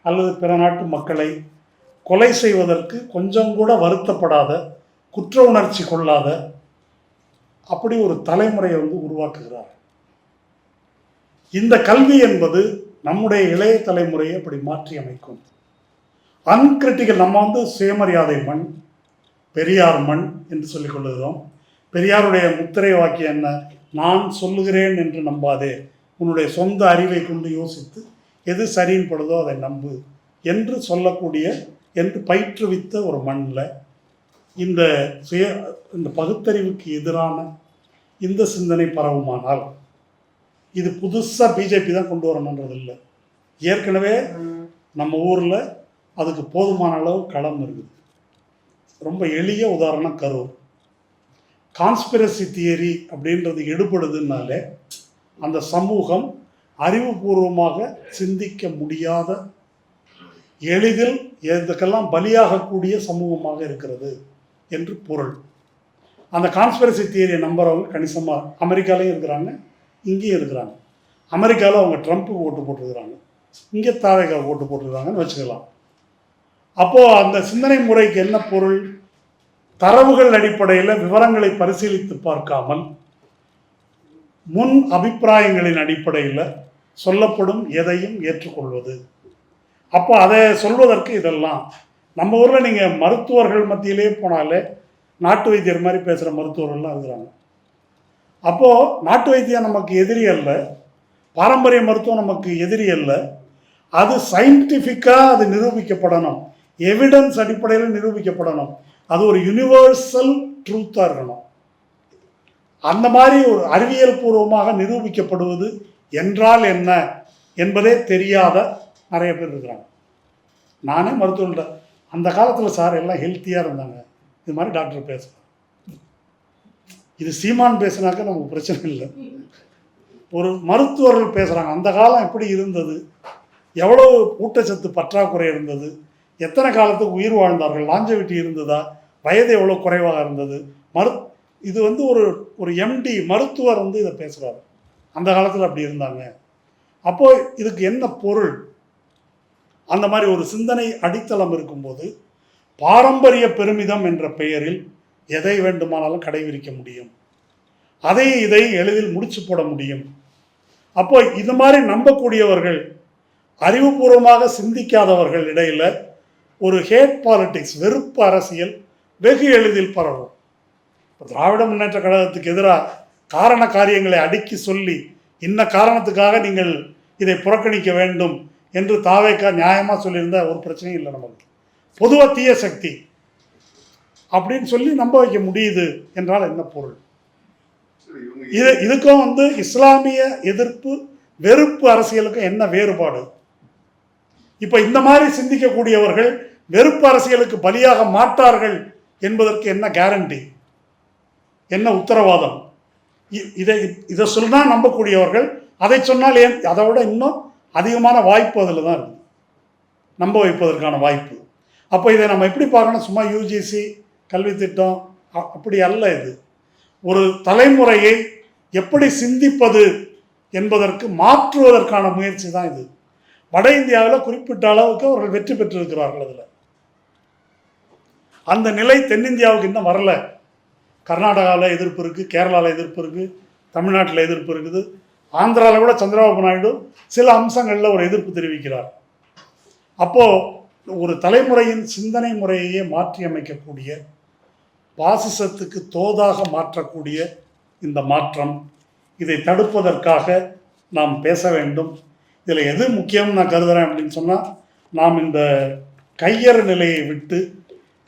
அல்லது பிற நாட்டு மக்களை கொலை செய்வதற்கு கொஞ்சம் கூட வருத்தப்படாத, குற்ற உணர்ச்சி கொள்ளாத அப்படி ஒரு தலைமுறையை வந்து உருவாக்குகிறார். இந்த கல்வி என்பது நம்முடைய இளைய தலைமுறையை அப்படி மாற்றி அமைக்கும். அன்கிரிட்டிக்கல், நம்ம வந்து சுயமரியாதை மண், பெரியார் மண் என்று சொல்லிக் கொள்ளுகிறோம். பெரியாருடைய முத்திரை வாக்கியம் என்ன? நான் சொல்லுகிறேன் என்று நம்பாதே, உன்னுடைய சொந்த அறிவை கொண்டு யோசித்து எது சரின்னு படுதோ அதை நம்பு என்று சொல்லக்கூடிய, என்று பயிற்றுவித்த ஒரு மண்ணில் இந்த இந்த பகுத்தறிவுக்கு எதிரான இந்த சிந்தனை பரவுமானால், இது புதுசாக பிஜேபி தான் கொண்டு வரணுன்றது இல்லை. ஏற்கனவே நம்ம ஊரில் அதுக்கு போதுமான அளவு களம் இருக்குது. ரொம்ப எளிய உதாரணம் கரூர். கான்ஸ்பிரசி தியரி அப்படின்றது எடுபடுதுனாலே அந்த சமூகம் அறிவுபூர்வமாக சிந்திக்க முடியாத, எளிதில் இதுக்கெல்லாம் பலியாகக்கூடிய சமூகமாக இருக்கிறது என்று பொருள். அந்த கான்ஸ்பிரசி தியரியை நம்புறவங்க கணிசமாக அமெரிக்காலையும் இருக்கிறாங்க, இங்கேயும் இருக்கிறாங்க. அமெரிக்காவில் அவங்க ட்ரம்ப்புக்கு ஓட்டு போட்டிருக்கிறாங்க, இங்கே தாவேக்காவுக்கு ஓட்டு போட்டிருக்காங்கன்னு வச்சுக்கலாம். அப்போது அந்த சிந்தனை முறைக்கு என்ன பொருள்? தரவுகள் அடிப்படையில் விவரங்களை பரிசீலித்து பார்க்காமல் முன் அபிப்பிராயங்களின் அடிப்படையில் சொல்லப்படும் எதையும் ஏற்றுக்கொள்வது. அப்போ அதை சொல்வதற்கு இதெல்லாம் நம்ம ஊரில் நீங்கள் மருத்துவர்கள் மத்தியிலே போனாலே நாட்டு வைத்தியர் மாதிரி பேசுகிற மருத்துவர்கள்லாம் இருக்கிறாங்க. அப்போது நாட்டு வைத்தியம் நமக்கு எதிரி அல்ல, பாரம்பரிய மருத்துவம் நமக்கு எதிரி அல்ல. அது சயின்டிஃபிக்காக அது நிரூபிக்கப்படணும், எவிடன்ஸ் அடிப்படையில் நிரூபிக்கப்படணும். அது ஒரு யூனிவர்சல் ட்ரூத்தாக இருக்கணும். அந்த மாதிரி ஒரு அறிவியல் பூர்வமாக நிரூபிக்கப்படுவது என்றால் என்ன என்பதே தெரியாத நிறைய பேர் இருக்கிறாங்க. நானே மருத்துவர்கிட்ட அந்த காலத்தில் சார் எல்லாம் ஹெல்த்தியாக இருந்தாங்க, இது மாதிரி டாக்டர் பேசுகிறேன். இது சீமான் பேசுனாக்க நமக்கு பிரச்சனை இல்லை. ஒரு மருத்துவர்கள் பேசுகிறாங்க, அந்த காலம் எப்படி இருந்தது, எவ்வளோ ஊட்டச்சத்து பற்றாக்குறை இருந்தது, எத்தனை காலத்துக்கு உயிர் வாழ்ந்தார்கள், லாஞ்சவிட்டி இருந்ததா, வயது எவ்வளோ குறைவாக இருந்தது. இது வந்து ஒரு எம்டி மருத்துவர் வந்து இதை பேசுகிறாரு, அந்த காலத்தில் அப்படி இருந்தாங்க. அப்போது இதுக்கு என்ன பொருள்? அந்த மாதிரி ஒரு சிந்தனை அடித்தளம் இருக்கும்போது பாரம்பரிய பெருமிதம் என்ற பெயரில் எதை வேண்டுமானாலும் கடைபிடிக்க முடியும், இதை எளிதில் முடிச்சு போட முடியும். அப்போ இது மாதிரி நம்பக்கூடியவர்கள், அறிவுபூர்வமாக சிந்திக்காதவர்கள் இடையில் ஒரு ஹேட் பாலிடிக்ஸ், வெறுப்பு அரசியல் வெகு எளிதில் பரவும். திராவிட முன்னேற்ற கழகத்துக்கு எதிராக காரண காரியங்களை அடுக்கி சொல்லி இன்ன காரணத்துக்காக நீங்கள் இதை புறக்கணிக்க வேண்டும் என்று தாவேக்கா நியாயமாக சொல்லியிருந்த ஒரு பிரச்சனையும் இல்லை. நமக்கு பொதுவாக தீய சக்தி அப்படின்னு சொல்லி நம்ப வைக்க முடியுது என்றால் என்ன பொருள்? இதுக்கும் இஸ்லாமிய எதிர்ப்பு வெறுப்பு அரசியலுக்கும் என்ன வேறுபாடு? இப்போ இந்த மாதிரி சிந்திக்கக்கூடியவர்கள் வெறுப்பு அரசியலுக்கு பலியாக மாட்டார்கள் என்பதற்கு என்ன கேரண்டி, என்ன உத்தரவாதம்? இதை சொன்னால் நம்பக்கூடியவர்கள், அதை சொன்னால் ஏன் அதை விட இன்னும் அதிகமான வாய்ப்பு அதில் தான் இருக்குது, நம்ப வைப்பதற்கான வாய்ப்பு. அப்போ இதை நம்ம எப்படி பார்க்கணும்? சும்மா யூஜிசி கல்வி திட்டம் அப்படி அல்ல. இது ஒரு தலைமுறையை எப்படி சிந்திப்பது என்பதற்கு மாற்றுவதற்கான முயற்சி தான் இது. வட இந்தியாவில் குறிப்பிட்ட அளவுக்கு அவர்கள் வெற்றி பெற்றிருக்கிறார்கள். அதில் அந்த நிலை தென்னிந்தியாவுக்கு இன்னும் வரல. கர்நாடகாவில் எதிர்ப்பு இருக்குது, கேரளாவில் எதிர்ப்பு இருக்குது, தமிழ்நாட்டில் எதிர்ப்பு இருக்குது, ஆந்திராவில் கூட சந்திரபாபு நாயுடு சில அம்சங்களில் ஒரு எதிர்ப்பு தெரிவிக்கிறார். அப்போது ஒரு தலைமுறையின் சிந்தனை முறையையே மாற்றி அமைக்கக்கூடிய, பாசிசத்துக்கு தோதாக மாற்றக்கூடிய இந்த மாற்றம், இதை தடுப்பதற்காக நாம் பேச வேண்டும். இதில் எது முக்கியம்னு நான் கருதுகிறேன் அப்படின்னு சொன்னால், நாம் இந்த கையறு நிலையை விட்டு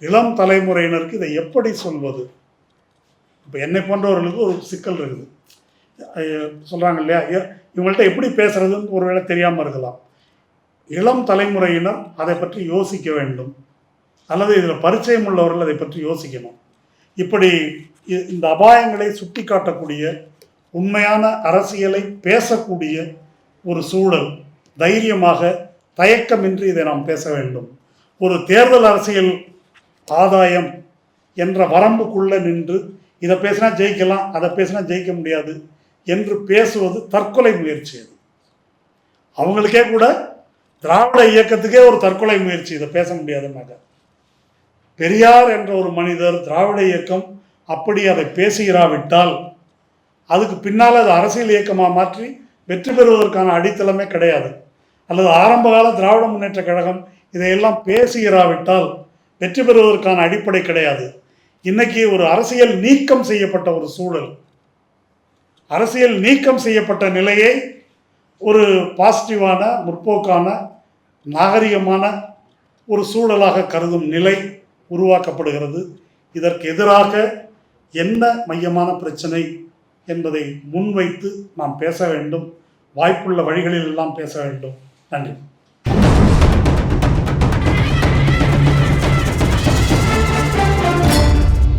இளம் தலைமுறையினருக்கு இதை எப்படி சொல்வது? இப்போ என்னை போன்றவர்களுக்கு ஒரு சிக்கல் இருக்குது. சொல்கிறாங்க இல்லையா, இவங்கள்ட்ட எப்படி பேசுறதுன்னு ஒருவேளை தெரியாமல் இருக்கலாம். இளம் தலைமுறையினர் அதை பற்றி யோசிக்க வேண்டும், அல்லது இதில் பரிச்சயம் உள்ளவர்கள் அதை பற்றி யோசிக்கணும். இப்படி இந்த அபாயங்களை சுட்டி காட்டக்கூடிய, உண்மையான அரசியலை பேசக்கூடிய ஒரு சூழல், தைரியமாக தயக்கமின்றி இதை நாம் பேச வேண்டும். ஒரு தேர்தல் அரசியல் ஆதாயம் என்ற வரம்புக்குள்ளே நின்று இதை பேசினா ஜெயிக்கலாம், அதை பேசினா ஜெயிக்க முடியாது என்று பேசுவது தற்கொலை முயற்சி. அது அவங்களுக்கே கூட, திராவிட இயக்கத்துக்கே ஒரு தற்கொலை முயற்சி, இதை பேச முடியாதுன்னாக்க. பெரியார் என்ற ஒரு மனிதர், திராவிட இயக்கம் அப்படி அதை பேசுகிறாவிட்டால் அதுக்கு பின்னால் அது அரசியல் இயக்கமாக மாற்றி வெற்றி பெறுவதற்கான அடித்தளமே கிடையாது. அல்லது ஆரம்பகால திராவிட முன்னேற்ற கழகம் இதையெல்லாம் பேசுகிறாவிட்டால் வெற்றி பெறுவதற்கான அடிப்படை கிடையாது. இன்னைக்கு ஒரு அரசியல் நீக்கம் செய்யப்பட்ட ஒரு சூழல், அரசியல் நீக்கம் செய்யப்பட்ட நிலையை ஒரு பாசிட்டிவான, முற்போக்கான, நாகரிகமான ஒரு சூழலாக கருதும் நிலை உருவாக்கப்படுகிறது. இதற்கு எதிராக என்ன மையமான பிரச்சனை என்பதை முன்வைத்து நாம் பேச வேண்டும். வாய்ப்புள்ள வழிகளில் எல்லாம் பேச வேண்டும். நன்றி.